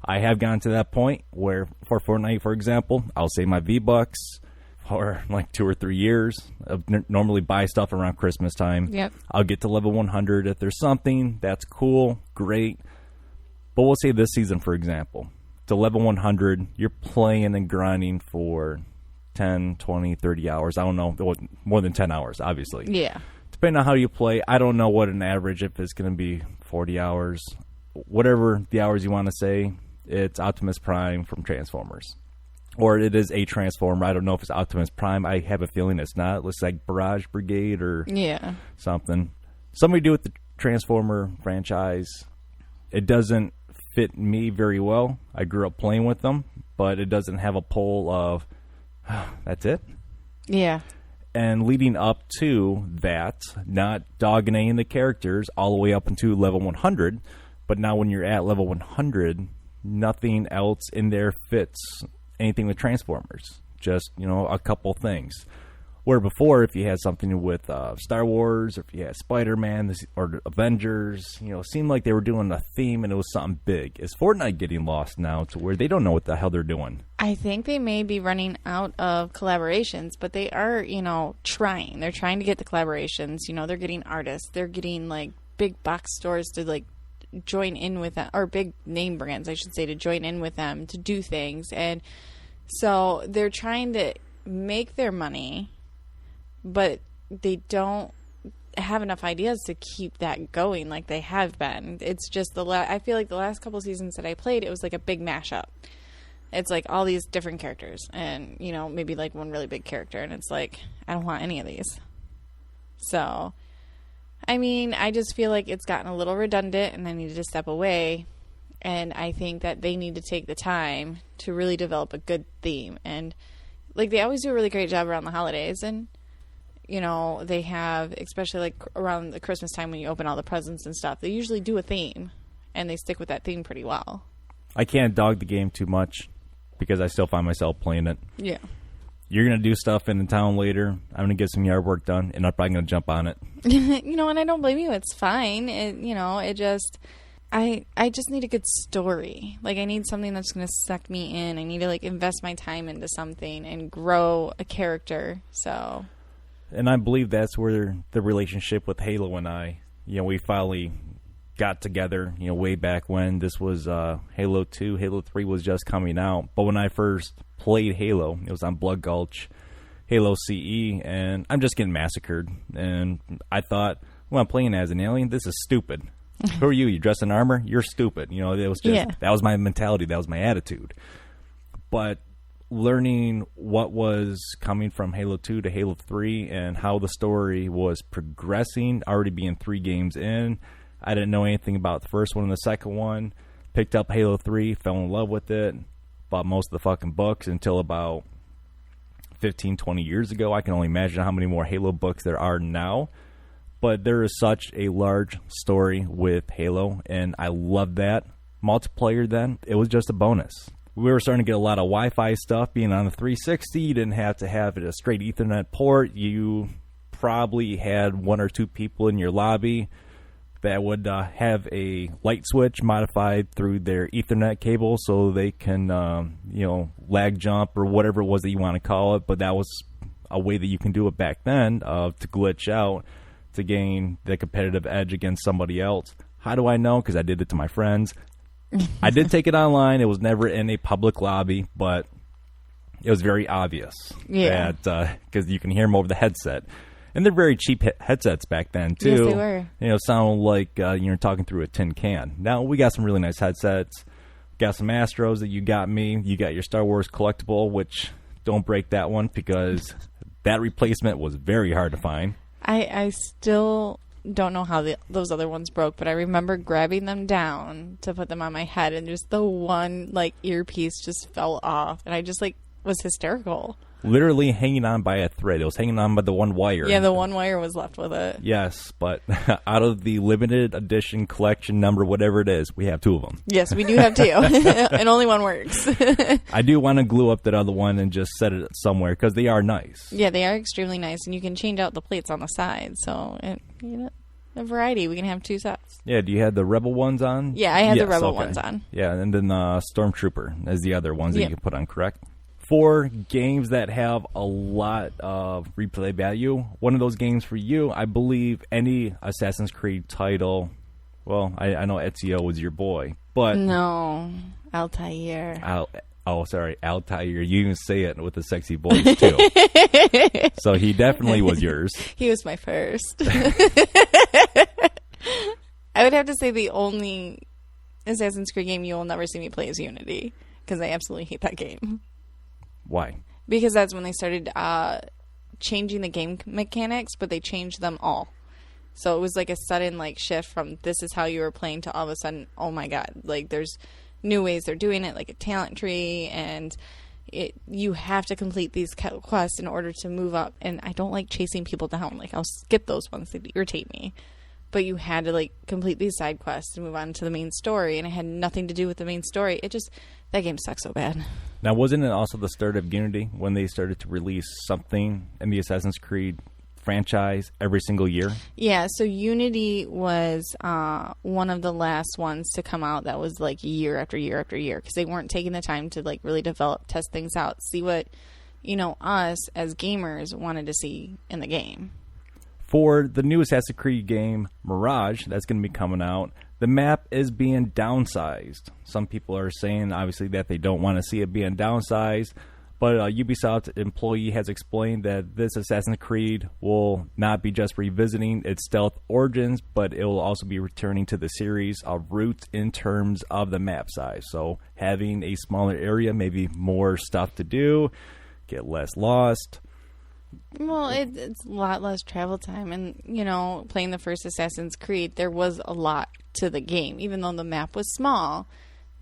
I have gotten to that point where, for Fortnite, for example, I'll save my V-Bucks for like 2 or 3 years. I normally buy stuff around Christmas time. Yep. I'll get to level 100. If there's something, that's cool, great. But we'll say this season, for example, to level 100, you're playing and grinding for 10, 20, 30 hours. I don't know, more than 10 hours, obviously. Yeah. Depending on how you play, I don't know what an average, if it's going to be 40 hours, whatever the hours you want to say, it's Optimus Prime from Transformers. Or it is a Transformer. I don't know if it's Optimus Prime. I have a feeling it's not. It looks like Barrage Brigade or something. Something to do with the Transformer franchise. It doesn't fit me very well. I grew up playing with them, but it doesn't have a pull of, that's it? Yeah. And leading up to that, not dogging any of the characters all the way up into level 100, but now when you're at level 100, nothing else in there fits anything with Transformers. Just, a couple things. Where before, if you had something with Star Wars, or if you had Spider-Man, or Avengers, it seemed like they were doing a theme and it was something big. Is Fortnite getting lost now to where they don't know what the hell they're doing? I think they may be running out of collaborations, but they are, trying. They're trying to get the collaborations. They're getting artists. They're getting, big box stores to, join in with them, or big name brands, I should say, to join in with them to do things. And so they're trying to make their money, but they don't have enough ideas to keep that going like they have been. It's just I feel like the last couple seasons that I played, it was like a big mashup. It's like all these different characters and, maybe one really big character. And it's like, I don't want any of these. So, I just feel like it's gotten a little redundant and I needed to step away. And I think that they need to take the time to really develop a good theme. And, they always do a really great job around the holidays. And, they have, especially around the Christmas time when you open all the presents and stuff, they usually do a theme and they stick with that theme pretty well. I can't dog the game too much because I still find myself playing it. Yeah. You're going to do stuff in the town later. I'm going to get some yard work done and I'm probably going to jump on it. And I don't blame you. It's fine. I just need a good story. I need something that's going to suck me in. I need to invest my time into something and grow a character. So... And I believe that's where the relationship with Halo and I, we finally got together, way back when. This was Halo 2. Halo 3 was just coming out. But when I first played Halo, it was on Blood Gulch, Halo CE, and I'm just getting massacred. And I thought, well, I'm playing as an alien. This is stupid. Who are you? You dress in armor? You're stupid. It was just, that was my mentality. That was my attitude. But learning what was coming from Halo 2 to Halo 3 and how the story was progressing, already being 3 games in. I didn't know anything about the first one and the second one. Picked up Halo 3, fell in love with it, bought most of the fucking books until about 15, 20 years ago. I can only imagine how many more Halo books there are now. But there is such a large story with Halo, and I love that. Multiplayer then, it was just a bonus. We were starting to get a lot of Wi-Fi stuff. Being on the 360, you didn't have to have a straight Ethernet port. You probably had 1 or 2 people in your lobby that would have a light switch modified through their Ethernet cable so they can, lag jump or whatever it was that you want to call it. But that was a way that you can do it back then to glitch out to gain the competitive edge against somebody else. How do I know? Because I did it to my friends. I did take it online. It was never in a public lobby, but it was very obvious that because you can hear them over the headset. And they're very cheap headsets back then, too. Yes, they were. You know, sound like you're talking through a tin can. Now, we got some really nice headsets. Got some Astros that you got me. You got your Star Wars collectible, which don't break that one because that replacement was very hard to find. I still don't know how those other ones broke, but I remember grabbing them down to put them on my head, and just the one like earpiece just fell off, and I just like was hysterical. Literally hanging on by a thread. It was hanging on by the one wire. Yeah, the one wire was left with it. Yes, but out of the limited edition collection number, whatever it is, we have 2 of them. Yes, we do have 2, and only one works. I do want to glue up that other one and just set it somewhere because they are nice. Yeah, they are extremely nice, and you can change out the plates on the side, so a variety. We can have 2 sets. Yeah, do you have the Rebel ones on? Yeah, I have the Rebel ones on. Yeah, and then Stormtrooper is the other ones that you can put on, correct? For games that have a lot of replay value, one of those games for you, I believe any Assassin's Creed title. Well, I know Ezio was your boy, but no, Altair. Altair. You even say it with a sexy voice too. So he definitely was yours. He was my first. I would have to say the only Assassin's Creed game you will never see me play is Unity, because I absolutely hate that game. Why? Because that's when they started changing the game mechanics, but they changed them all. So it was like a sudden like shift from this is how you were playing to all of a sudden, oh my god, like there's new ways they're doing it, like a talent tree, and you have to complete these quests in order to move up. And I don't like chasing people down. Like I'll skip those ones that irritate me. But you had to like complete these side quests to move on to the main story, and it had nothing to do with the main story. That game sucks so bad. Now, wasn't it also the start of Unity when they started to release something in the Assassin's Creed franchise every single year? Yeah, so Unity was one of the last ones to come out that was like year after year after year, because they weren't taking the time to like really develop, test things out, see what, us as gamers wanted to see in the game. For the new Assassin's Creed game, Mirage, that's going to be coming out, the map is being downsized. Some people are saying, obviously, that they don't want to see it being downsized. But a Ubisoft employee has explained that this Assassin's Creed will not be just revisiting its stealth origins, but it will also be returning to the series of roots in terms of the map size. So having a smaller area, maybe more stuff to do, get less lost. Well, it's a lot less travel time. And, playing the first Assassin's Creed, there was a lot to the game. Even though the map was small,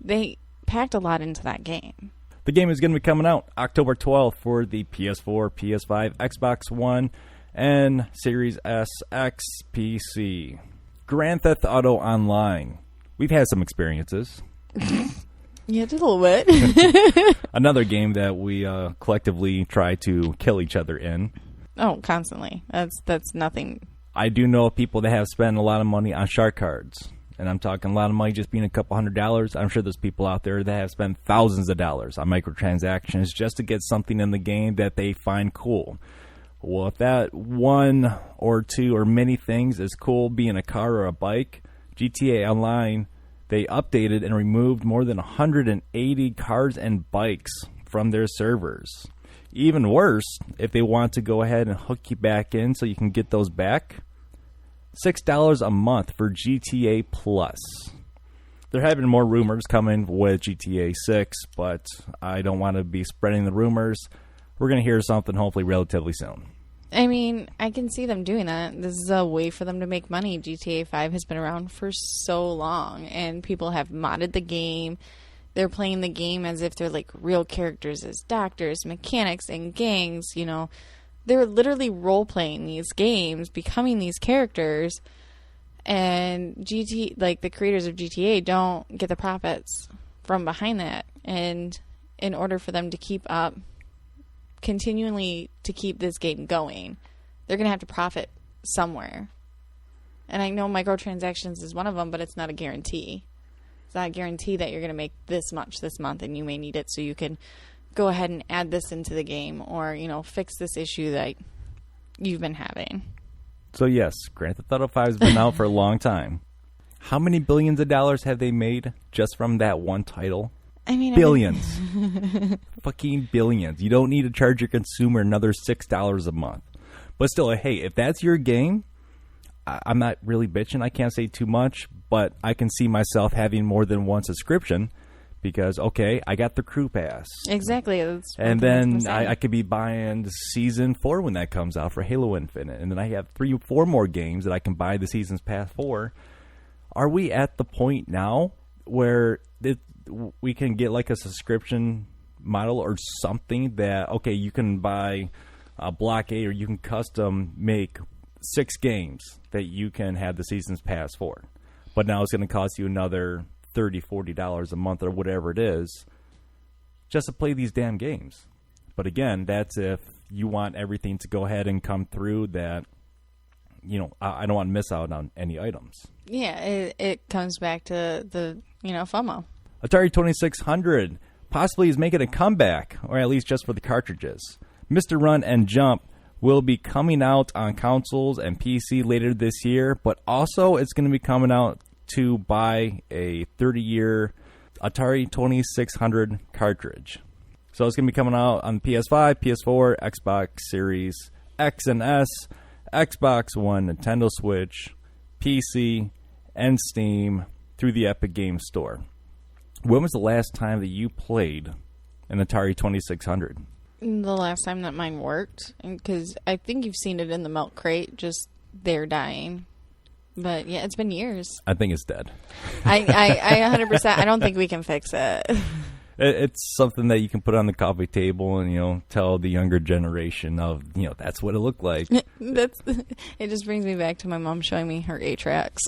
they packed a lot into that game. The game is going to be coming out October 12th for the PS4, PS5, Xbox One, and Series S, X, PC. Grand Theft Auto Online. We've had some experiences. Yeah, just a little bit. Another game that we collectively try to kill each other in. Oh, constantly. That's nothing. I do know people that have spent a lot of money on shark cards. And I'm talking a lot of money just being a couple $100. I'm sure there's people out there that have spent thousands of dollars on microtransactions just to get something in the game that they find cool. Well, if that one or two or many things is cool, being a car or a bike, GTA Online, they updated and removed more than 180 cars and bikes from their servers. Even worse, if they want to go ahead and hook you back in so you can get those back, $6 a month for GTA Plus. There have been more rumors coming with GTA 6, but I don't want to be spreading the rumors. We're going to hear something hopefully relatively soon. I mean, I can see them doing that. This is a way for them to make money. GTA 5 has been around for so long, and people have modded the game. They're playing the game as if they're like real characters as doctors, mechanics, and gangs, They're literally role-playing these games, becoming these characters, and the creators of GTA don't get the profits from behind that. And in order for them to keep up, continually to keep this game going, they're going to have to profit somewhere. And I know microtransactions is one of them, but it's not a guarantee. It's not a guarantee that you're going to make this much this month, and you may need it so you can go ahead and add this into the game, or, fix this issue that you've been having. So yes, Grand Theft Auto 5 has been out for a long time. How many billions of dollars have they made just from that one title? Billions. Fucking billions. You don't need to charge your consumer another $6 a month. But still, hey, if that's your game, I'm not really bitching. I can't say too much, but I can see myself having more than one subscription because, okay, I got the crew pass. Exactly. And then I could be buying Season 4 when that comes out for Halo Infinite. And then I have 3 or 4 more games that I can buy the Seasons Pass for. Are we at the point now where we can get like a subscription model or something that, okay, you can buy a Block A or you can custom make 6 games that you can have the Seasons Pass for. But now it's going to cost you another $30, $40 a month or whatever it is just to play these damn games. But again, that's if you want everything to go ahead and come through that, you know, I don't want to miss out on any items. Yeah, it comes back to the, FOMO. Atari 2600 possibly is making a comeback, or at least just for the cartridges. Mr. Run and Jump will be coming out on consoles and PC later this year, but also it's going to be coming out to buy a 30-year Atari 2600 cartridge. So it's going to be coming out on PS5, PS4, Xbox Series X and S, Xbox One, Nintendo Switch, PC, and Steam through the Epic Games Store. When was the last time that you played an Atari 2600? The last time that mine worked, because I think you've seen it in the milk crate, just there dying. But yeah, it's been years. I think it's dead. I 100%. I don't think we can fix it. It's something that you can put on the coffee table and, tell the younger generation of, that's what it looked like. It just brings me back to my mom showing me her 8-tracks.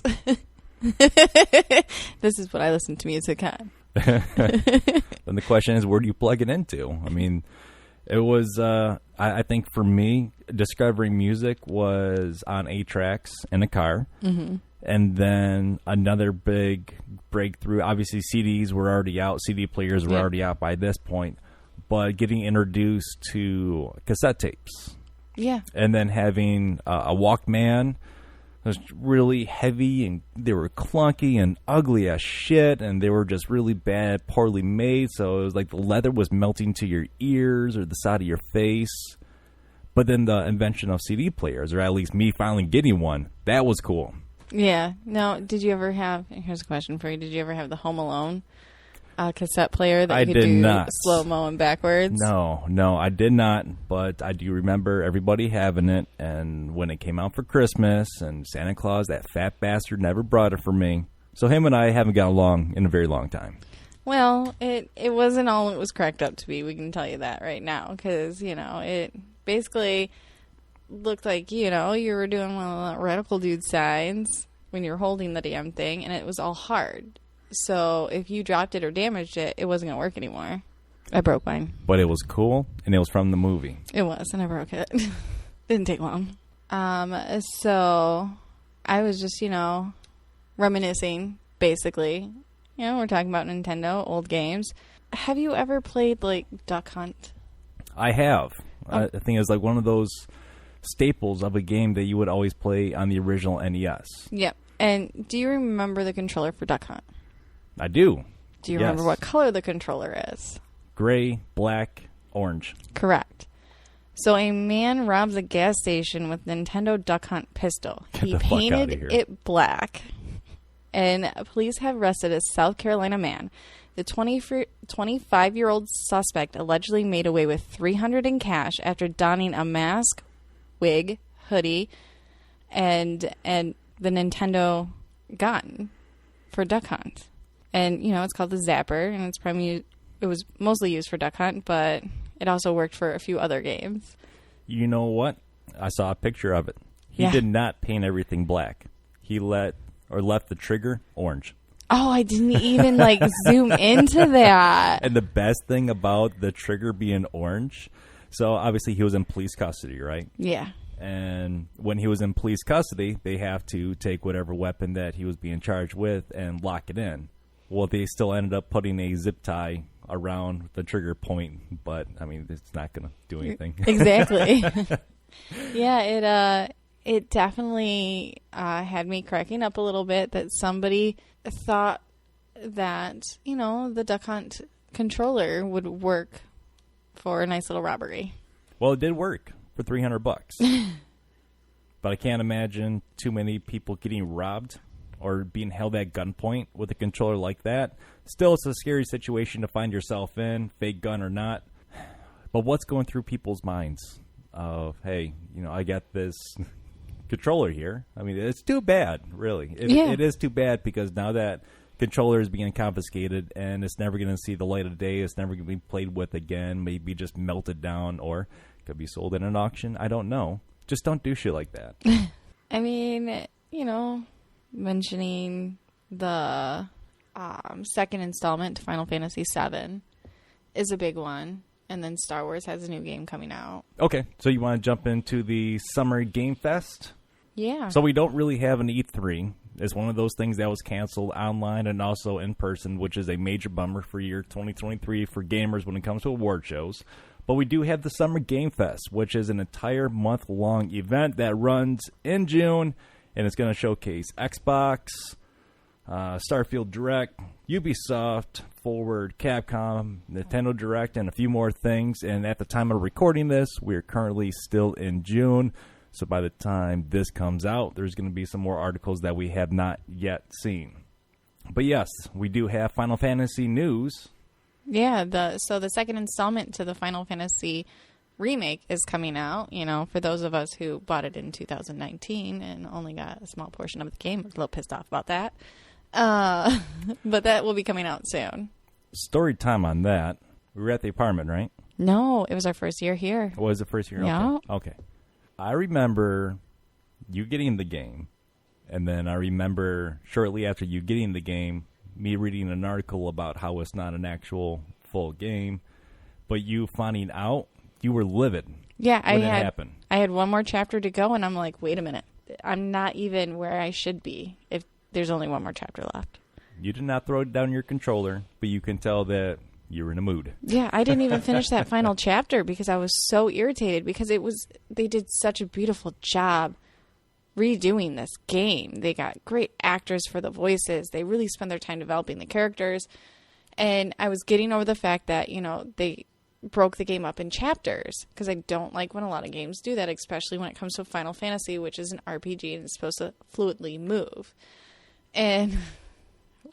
This is what I listen to music on. Then the question is, where do you plug it into? I mean, it was, I think for me, discovering music was on 8-tracks in a car. Mm-hmm. And then another big breakthrough, obviously CDs were already out, CD players were already out by this point, but getting introduced to cassette tapes. Yeah. And then having a Walkman was really heavy, and they were clunky and ugly as shit, and they were just really bad, poorly made, so it was like the leather was melting to your ears or the side of your face. But then the invention of CD players, or at least me finally getting one, that was cool. Yeah. Now, did you ever have, here's a question for you, did you ever have the Home Alone cassette player that you could do slow-mo and backwards? No, I did not, but I do remember everybody having it, and when it came out for Christmas, and Santa Claus, that fat bastard, never brought it for me. So him and I haven't got along in a very long time. Well, it wasn't all it was cracked up to be, we can tell you that right now, because, it basically looked like, you were doing one of the radical dude signs when you were holding the damn thing, and it was all hard. So if you dropped it or damaged it, it wasn't going to work anymore. I broke mine. But it was cool, and it was from the movie. It was, and I broke it. Didn't take long. So I was just, reminiscing, basically. We're talking about Nintendo, old games. Have you ever played, Duck Hunt? I have. I think it was like one of those staples of a game that you would always play on the original NES. Yep. And do you remember the controller for Duck Hunt? I do. Do you remember what color the controller is? Gray, black, orange. Correct. So a man robs a gas station with Nintendo Duck Hunt pistol. He painted it black. And police have arrested a South Carolina man. The 25-year-old suspect allegedly made away with $300 in cash after donning a mask, wig, hoodie, and the Nintendo gun for Duck Hunt. And, it's called the Zapper, and it was mostly used for Duck Hunt, but it also worked for a few other games. You know what? I saw a picture of it. He did not paint everything black. He left the trigger orange. Oh, I didn't even, zoom into that. And the best thing about the trigger being orange, so obviously he was in police custody, right? Yeah. And when he was in police custody, they have to take whatever weapon that he was being charged with and lock it in. Well, they still ended up putting a zip tie around the trigger point, but, it's not going to do anything. Exactly. Yeah, it definitely had me cracking up a little bit that somebody thought that, the Duck Hunt controller would work for a nice little robbery. Well, it did work for $300. but I can't imagine too many people getting robbed or being held at gunpoint with a controller like that. Still, it's a scary situation to find yourself in, fake gun or not. But what's going through people's minds of, hey, I got this controller here. I mean, it's too bad, really. It is too bad, because now that controller is being confiscated and it's never going to see the light of day, it's never going to be played with again, maybe just melted down, or could be sold in an auction. I don't know. Just don't do shit like that. I mean, mentioning the second installment to Final Fantasy VII is a big one. And then Star Wars has a new game coming out. Okay, so you want to jump into the Summer Game Fest? Yeah. So we don't really have an E3. It's one of those things that was canceled online and also in person, which is a major bummer for year 2023 for gamers when it comes to award shows. But we do have the Summer Game Fest, which is an entire month-long event that runs in June, and it's going to showcase Xbox, Starfield Direct, Ubisoft, Forward, Capcom, Nintendo Direct, and a few more things. And at the time of recording this, we're currently still in June. So by the time this comes out, there's going to be some more articles that we have not yet seen. But yes, we do have Final Fantasy news. Yeah, so the second installment to the Final Fantasy remake is coming out. For those of us who bought it in 2019 and only got a small portion of the game, I was a little pissed off about that. But that will be coming out soon. Story time on that. We were at the apartment, right? No, it was our first year here. Oh, was it first year? Yeah. Okay. I remember you getting the game, and then I remember shortly after you getting the game, me reading an article about how it's not an actual full game, but you finding out, you were livid. Yeah, when it happened. I had one more chapter to go, and I'm like, wait a minute. I'm not even where I should be if there's only one more chapter left. You did not throw down your controller, but you can tell that you were in a mood. Yeah, I didn't even finish that final chapter because I was so irritated, because they did such a beautiful job redoing this game. They got great actors for the voices. They really spent their time developing the characters. And I was getting over the fact that, they broke the game up in chapters, because I don't like when a lot of games do that, especially when it comes to Final Fantasy, which is an RPG and it's supposed to fluidly move. And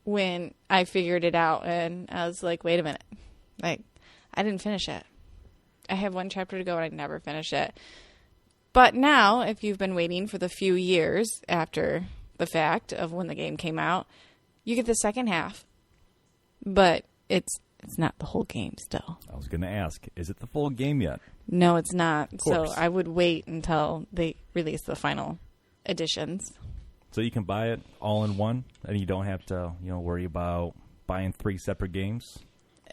when I figured it out, and I was like, wait a minute, I didn't finish it. I have one chapter to go and I never finish it. But now, if you've been waiting for the few years after the fact of when the game came out, you get the second half. But it's not the whole game still. I was going to ask, is it the full game yet? No, it's not. So I would wait until they release the final editions. So you can buy it all in one, and you don't have to, worry about buying 3 separate games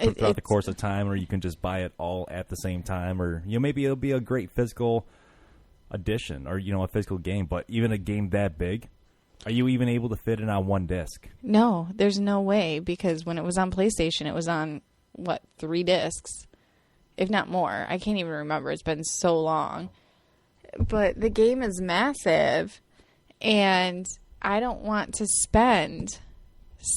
throughout the course of time, or you can just buy it all at the same time, or maybe it'll be a great physical edition, or a physical game. But even a game that big, are you even able to fit it on one disc? No, there's no way, because when it was on PlayStation, it was on 3 discs, if not more. I can't even remember. It's been so long. But the game is massive. And I don't want to spend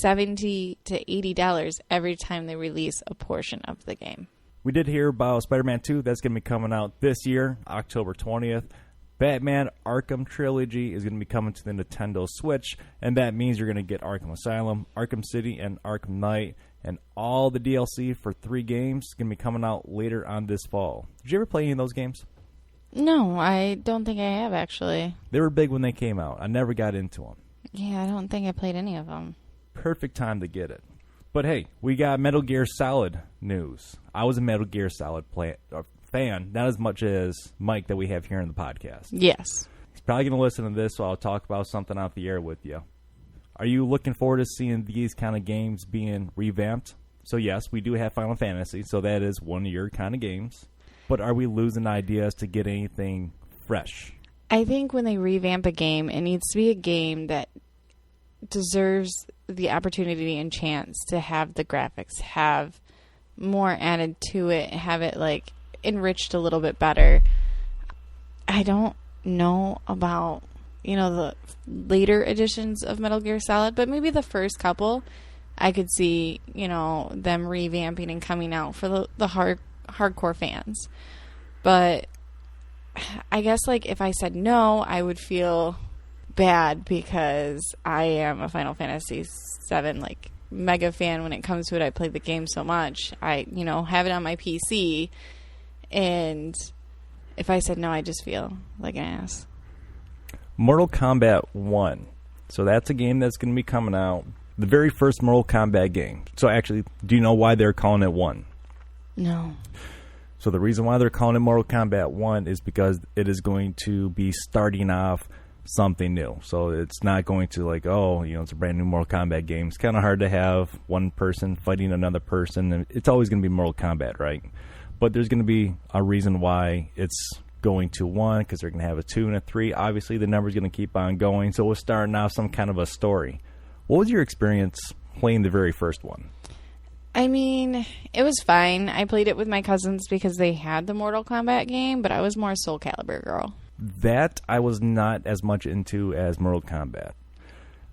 $70 to $80 every time they release a portion of the game. We did hear about Spider-Man 2. That's going to be coming out this year, October 20th. Batman Arkham Trilogy is going to be coming to the Nintendo Switch, and that means you're going to get Arkham Asylum, Arkham City, and Arkham Knight, and all the DLC for 3 games is going to be coming out later on this fall. Did you ever play any of those games? No, I don't think I have, actually. They were big when they came out. I never got into them. Yeah, I don't think I played any of them. Perfect time to get it. But hey, we got Metal Gear Solid news. I was a Metal Gear Solid fan, not as much as Mike that we have here in the podcast. Yes. He's probably going to listen to this, so I'll talk about something off the air with you. Are you looking forward to seeing these kind of games being revamped? So yes, we do have Final Fantasy, so that is one of your kind of games. But are we losing ideas to get anything fresh? I think when they revamp a game, it needs to be a game that deserves the opportunity and chance to have the graphics, have more added to it, have it enriched a little bit better. I don't know about, the later editions of Metal Gear Solid, but maybe the first couple I could see, them revamping and coming out for the hardcore fans. But I guess, like, if I said no, I would feel bad because I am a Final Fantasy VII, like, mega fan when it comes to it. I played the game so much. I, have it on my PC, and if I said no, I just feel like an ass. Mortal Kombat 1. So that's a game that's going to be coming out. The very first Mortal Kombat game. So actually, do you know why they're calling it 1? No. So the reason why they're calling it Mortal Kombat 1 is because it is going to be starting off something new. So it's not going to it's a brand new Mortal Kombat game. It's kind of hard to have one person fighting another person. And it's always going to be Mortal Kombat, right? But there's going to be a reason why it's going to 1, because they're going to have a 2 and a 3. Obviously, the number's going to keep on going. So we're starting off some kind of a story. What was your experience playing the very first one? I mean, it was fine. I played it with my cousins because they had the Mortal Kombat game, but I was more a Soul Calibur girl. That I was not as much into as Mortal Kombat.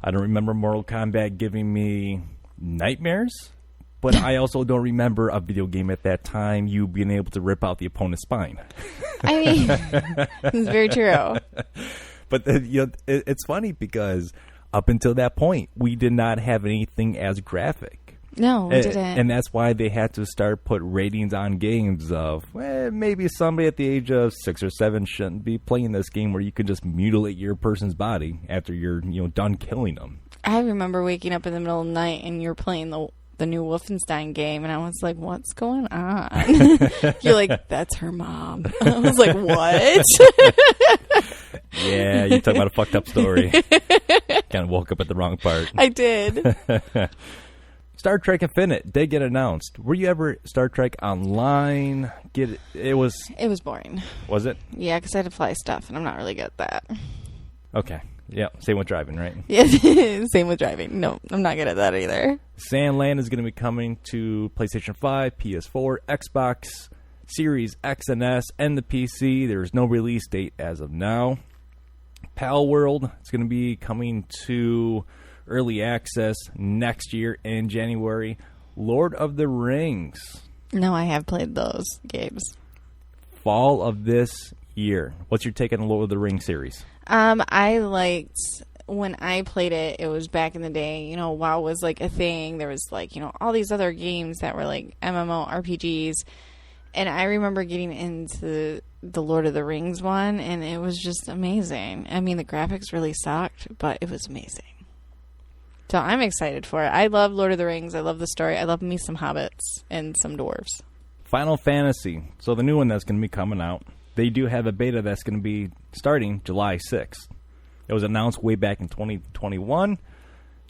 I don't remember Mortal Kombat giving me nightmares, but I also don't remember a video game at that time you being able to rip out the opponent's spine. I mean, it's very true. But it's funny because up until that point, we did not have anything as graphic. No, we didn't. And that's why they had to start put ratings on games of, maybe somebody at the age of 6 or 7 shouldn't be playing this game where you can just mutilate your person's body after you're done killing them. I remember waking up in the middle of the night and you're playing the new Wolfenstein game, and I was like, what's going on? You're like, that's her mom. I was like, what? Yeah, you talk about a fucked up story. Kind of woke up at the wrong part. I did. Star Trek Infinite did get announced. Were you ever Star Trek Online? It was boring. Was it? Yeah, because I had to fly stuff, and I'm not really good at that. Okay. Yeah, same with driving, right? Yeah, same with driving. No, I'm not good at that either. Sandland is going to be coming to PlayStation 5, PS4, Xbox Series X and S, and the PC. There is no release date as of now. Pal World is going to be coming to early access next year in January. Lord of the Rings. No, I have played those games. Fall of this year. What's your take on the Lord of the Rings series? I liked when I played it. It was back in the day. WoW was like a thing. There was all these other games that were like MMORPGs, and I remember getting into the Lord of the Rings one, and it was just amazing. I mean, the graphics really sucked, but it was amazing. So I'm excited for it. I love Lord of the Rings. I love the story. I love me some hobbits and some dwarves. Final Fantasy. So the new one that's going to be coming out. They do have a beta that's going to be starting July 6th. It was announced way back in 2021,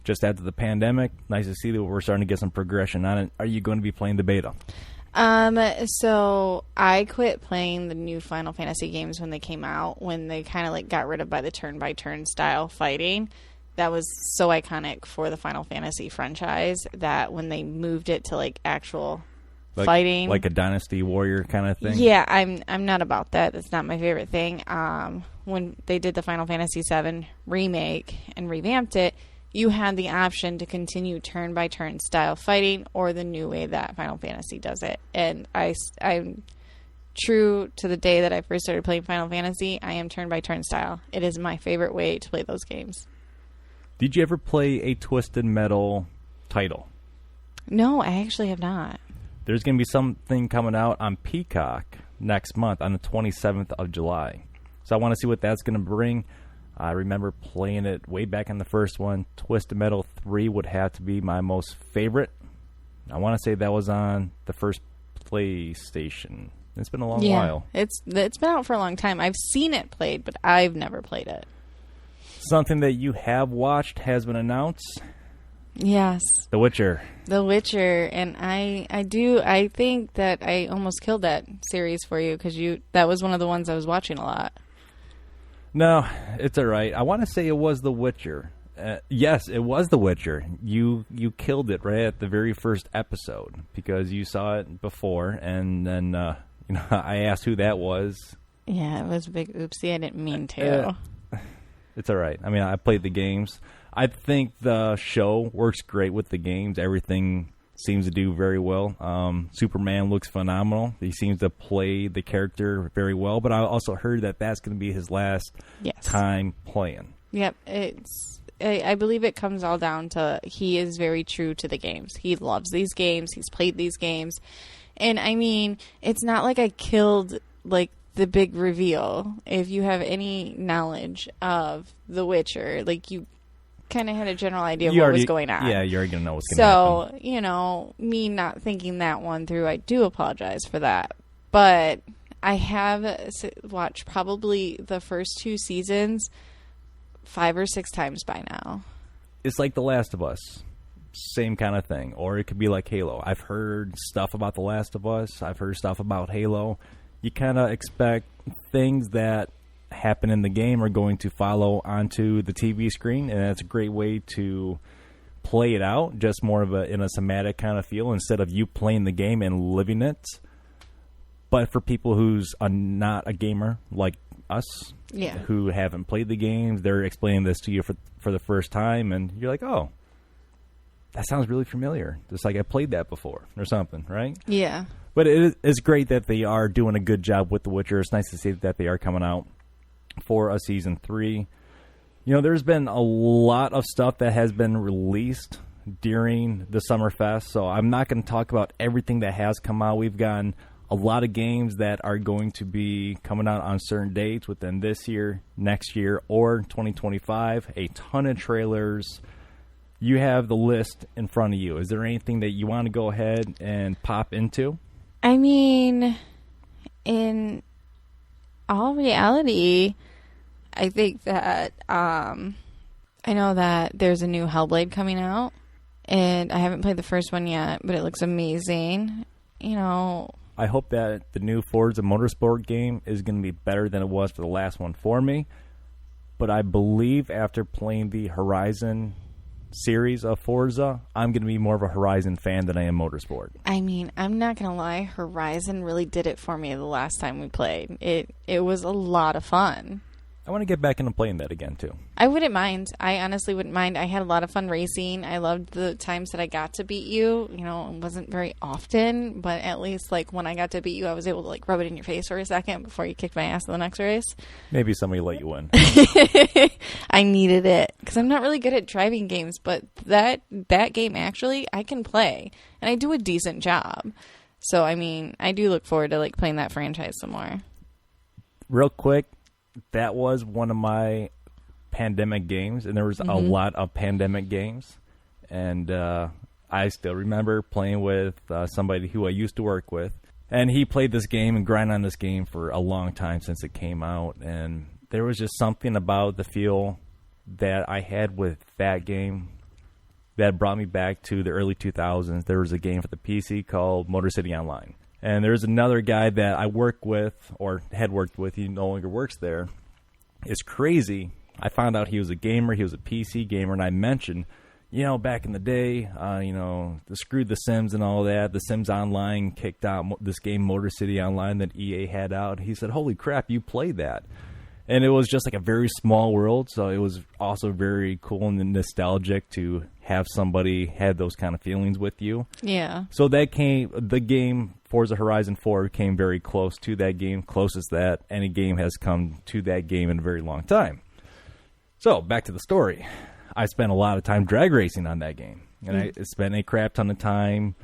just after the pandemic. Nice to see that we're starting to get some progression on it. Are you going to be playing the beta? So I quit playing the new Final Fantasy games when they came out, when they kind of got rid of the turn-by-turn style fighting. That was so iconic for the Final Fantasy franchise that when they moved it to actual fighting, like a Dynasty Warrior kind of thing. Yeah, I'm not about that. That's not my favorite thing. When they did the Final Fantasy VII remake and revamped it, you had the option to continue turn-by-turn style fighting or the new way that Final Fantasy does it. And I'm true to the day that I first started playing Final Fantasy. I am turn-by-turn style. It is my favorite way to play those games. Did you ever play a Twisted Metal title? No, I actually have not. There's going to be something coming out on Peacock next month on the 27th of July. So I want to see what that's going to bring. I remember playing it way back in the first one. Twisted Metal 3 would have to be my most favorite. I want to say that was on the first PlayStation. It's been a long while. It's been out for a long time. I've seen it played, but I've never played it. Something that you have watched has been announced. Yes. The Witcher. The Witcher, and I think that I almost killed that series for you because that was one of the ones I was watching a lot. No, it's all right. I want to say it was The Witcher. Yes, it was The Witcher. You killed it right at the very first episode because you saw it before, and then I asked who that was. Yeah, it was a big oopsie. I didn't mean to. It's all right. I mean, I played the games. I think the show works great with the games. Everything seems to do very well. Superman looks phenomenal. He seems to play the character very well, but I also heard that that's going to be his last time playing. Yep, I believe it comes all down to he is very true to the games. He loves these games. He's played these games. And, I mean, it's not like I killed, like, the big reveal. If you have any knowledge of The Witcher, like, you kind of had a general idea of what was going on. Yeah, you're going to know what's going to happen. So, you know, me not thinking that one through, I do apologize for that. But I have watched probably the first 2 seasons 5 or 6 times by now. It's like The Last of Us. Same kind of thing. Or it could be like Halo. I've heard stuff about The Last of Us. I've heard stuff about Halo. You kind of expect things that happen in the game are going to follow onto the TV screen, and that's a great way to play it out, just more of in a cinematic kind of feel instead of you playing the game and living it. But for people who's not a gamer like us, who haven't played the games, they're explaining this to you for the first time, and you're like, oh, that sounds really familiar. Just like I played that before or something, right? Yeah. But it's great that they are doing a good job with The Witcher. It's nice to see that they are coming out for a season 3. You know, there's been a lot of stuff that has been released during the Summer Fest, so I'm not going to talk about everything that has come out. We've gotten a lot of games that are going to be coming out on certain dates within this year, next year, or 2025. A ton of trailers. You have the list in front of you. Is there anything that you want to go ahead and pop into? I mean, in all reality, I think that I know that there's a new Hellblade coming out, and I haven't played the first one yet, but it looks amazing. You know, I hope that the new Forza Motorsport game is going to be better than it was for the last one for me. But I believe after playing the Horizon series of Forza, I'm going to be more of a Horizon fan than I am Motorsport. I mean, I'm not going to lie, Horizon really did it for me the last time we played. It was a lot of fun. I want to get back into playing that again, too. I wouldn't mind. I honestly wouldn't mind. I had a lot of fun racing. I loved the times that I got to beat you. You know, it wasn't very often, but at least, like, when I got to beat you, I was able to, like, rub it in your face for a second before you kicked my ass in the next race. Maybe somebody let you win. I needed it, because I'm not really good at driving games, but that game, actually, I can play, and I do a decent job. So, I mean, I do look forward to, like, playing that franchise some more. Real quick, that was one of my pandemic games, and there was a lot of pandemic games. And I still remember playing with somebody who I used to work with. And he played this game and grinded on this game for a long time since it came out. And there was just something about the feel that I had with that game that brought me back to the early 2000s. There was a game for the PC called Motor City Online. And there's another guy that I work with, or had worked with, he no longer works there. It's crazy. I found out he was a gamer, he was a PC gamer, and I mentioned, you know, back in the day, screwed The Sims and all that. The Sims Online kicked out this game, Motor City Online, that EA had out. He said, holy crap, you played that. And it was just like a very small world, so it was also very cool and nostalgic to have somebody have those kind of feelings with you. Yeah. So the game Forza Horizon 4 came very close to that game, closest that any game has come to that game in a very long time. So, back to the story. I spent a lot of time drag racing on that game. And I spent a crap ton of time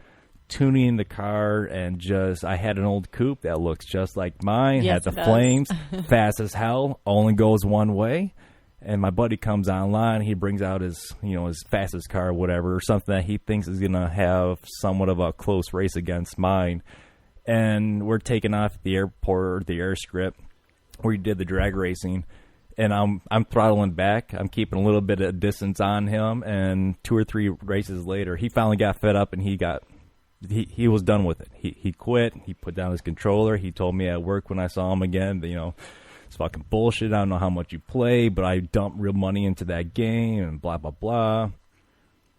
tuning the car, and I had an old coupe that looks just like mine, yes, had the flames, fast as hell, only goes one way. And my buddy comes online, he brings out his fastest car or whatever, or something that he thinks is going to have somewhat of a close race against mine. And we're taking off at the airport, or the airstrip, where he did the drag racing. And I'm throttling back. I'm keeping a little bit of distance on him. And 2 or 3 races later, he finally got fed up, and he was done with it. He quit. He put down his controller. He told me at work when I saw him again, it's fucking bullshit. I don't know how much you play, but I dumped real money into that game and blah, blah, blah.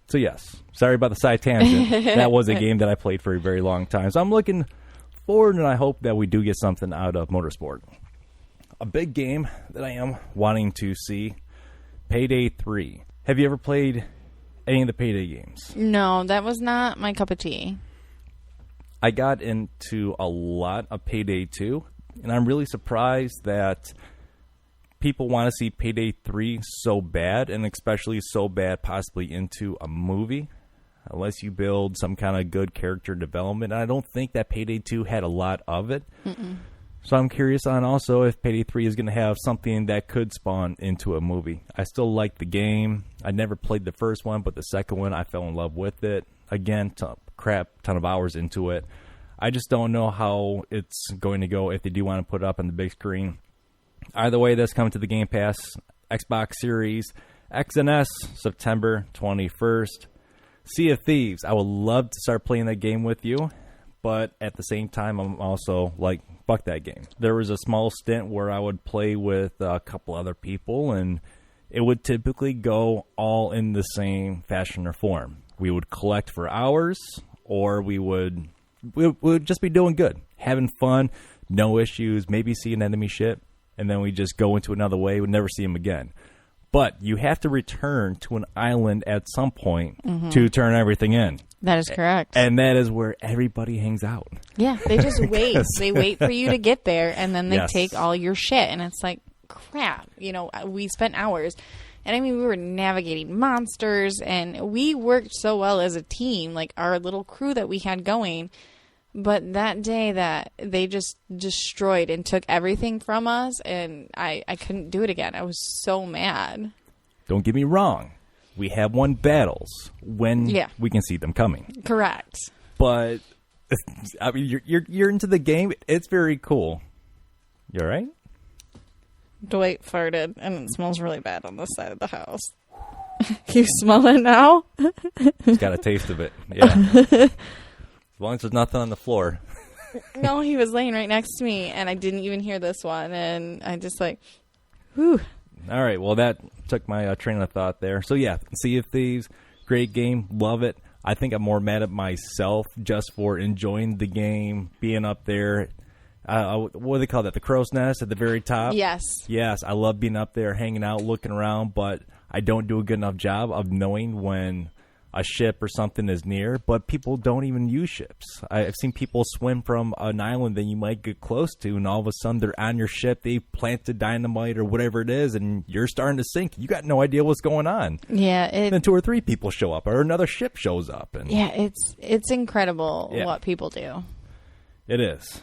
So, yes. Sorry about the side tangent. That was a game that I played for a very long time. So I'm looking forward, and I hope that we do get something out of Motorsport. A big game that I am wanting to see, Payday 3. Have you ever played any of the Payday games? No, that was not my cup of tea. I got into a lot of Payday 2, and I'm really surprised that people want to see Payday 3 so bad, and especially so bad possibly into a movie, unless you build some kind of good character development. And I don't think that Payday 2 had a lot of it. Mm-mm. So I'm curious on also if Payday 3 is going to have something that could spawn into a movie. I still like the game. I never played the first one, but the second one, I fell in love with it. Again, ton of hours into it. I just don't know how it's going to go if they do want to put it up on the big screen. Either way, that's coming to the Game Pass, Xbox Series X and S, September 21st. Sea of Thieves. I would love to start playing that game with you, but at the same time, I'm also like, fuck that game. There was a small stint where I would play with a couple other people, and it would typically go all in the same fashion or form. We would collect for hours, or we would just be doing good, having fun, no issues, maybe see an enemy ship, and then we just go into another way. We'd never see them again. But you have to return to an island at some point to turn everything in. That is correct. And that is where everybody hangs out. Yeah, they just wait. They wait for you to get there, and then they take all your shit. And it's like, crap. You know, we spent hours. And I mean, we were navigating monsters, and we worked so well as a team, like our little crew that we had going. But that day that they just destroyed and took everything from us, and I couldn't do it again. I was so mad. Don't get me wrong. We have won battles when we can see them coming. Correct. But I mean, you're into the game. It's very cool. You all right? Dwight farted, and it smells really bad on the side of the house. You smell it now? He's got a taste of it. Yeah. As long as there's nothing on the floor. No, he was laying right next to me, and I didn't even hear this one, and I just like, whew. All right, well, that took my train of thought there. So, yeah, Sea of Thieves, great game, love it. I think I'm more mad at myself just for enjoying the game, being up there. What do they call that? The crow's nest at the very top? Yes. Yes, I love being up there, hanging out, looking around, but I don't do a good enough job of knowing when a ship or something is near, but people don't even use ships. I've seen people swim from an island that you might get close to, and all of a sudden they're on your ship, they planted dynamite or whatever it is, and you're starting to sink. You got no idea what's going on. Yeah. And then 2 or 3 people show up, or another ship shows up. And yeah, it's incredible what people do. It is.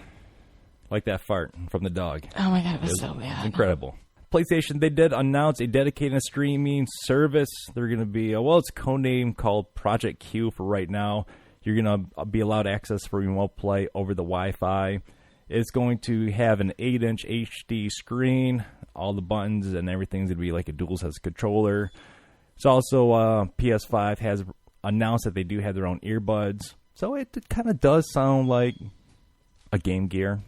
Like that fart from the dog. Oh my God, it was so bad. It's incredible. PlayStation, they did announce a dedicated streaming service. They're going to be, it's a codename called Project Q for right now. You're going to be allowed access for remote play over the Wi-Fi. It's going to have an 8-inch HD screen. All the buttons and everything's going to be like a DualSense controller. It's also, PS5 has announced that they do have their own earbuds. So it kind of does sound like a Game Gear.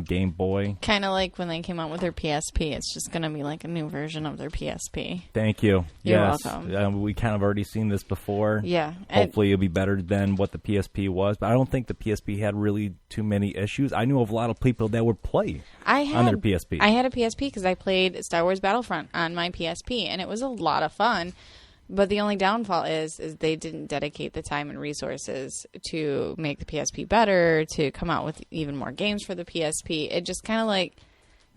Game Boy. Kind of like when they came out with their PSP. It's just going to be like a new version of their PSP. Thank you. You're welcome. We kind of already seen this before. Yeah. Hopefully it'll be better than what the PSP was. But I don't think the PSP had really too many issues. I knew of a lot of people that would play on their PSP. I had a PSP because I played Star Wars Battlefront on my PSP. And it was a lot of fun. But the only downfall is they didn't dedicate the time and resources to make the PSP better, to come out with even more games for the PSP. It just kind of like,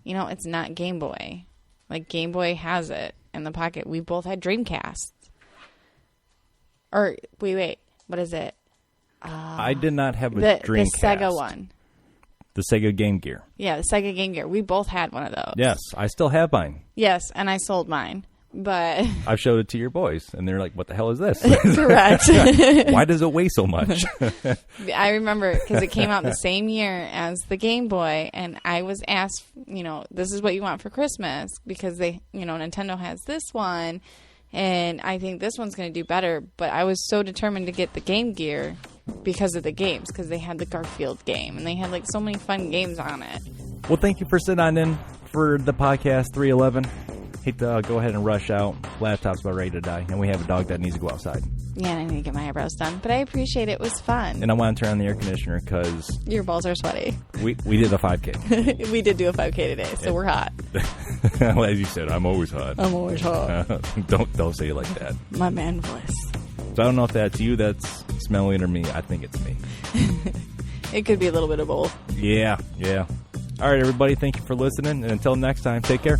it's not Game Boy. Like, Game Boy has it in the pocket. We both had Dreamcasts. Or, wait, what is it? I did not have a Dreamcast. The Sega one. The Sega Game Gear. Yeah, the Sega Game Gear. We both had one of those. Yes, I still have mine. Yes, and I sold mine. But I've showed it to your boys, and they're like, what the hell is this? Correct. Why does it weigh so much? I remember because it came out the same year as the Game Boy, and I was asked, this is what you want for Christmas, because they, Nintendo has this one, and I think this one's going to do better. But I was so determined to get the Game Gear because of the games, because they had the Garfield game, and they had like so many fun games on it. Well, thank you for sitting on in for the podcast 311. Hate to go ahead and rush out. Laptop's about ready to die, and we have a dog that needs to go outside. Yeah, and I need to get my eyebrows done, but I appreciate it. It was fun. And I want to turn on the air conditioner because your balls are sweaty. We did a 5K. We did do a 5K today, so we're hot. Well, as you said, I'm always hot. I'm always hot. Don't say it like that. My man voice. So I don't know if that's you that's smelling or me. I think it's me. It could be a little bit of both. Yeah. All right, everybody. Thank you for listening. And until next time, take care.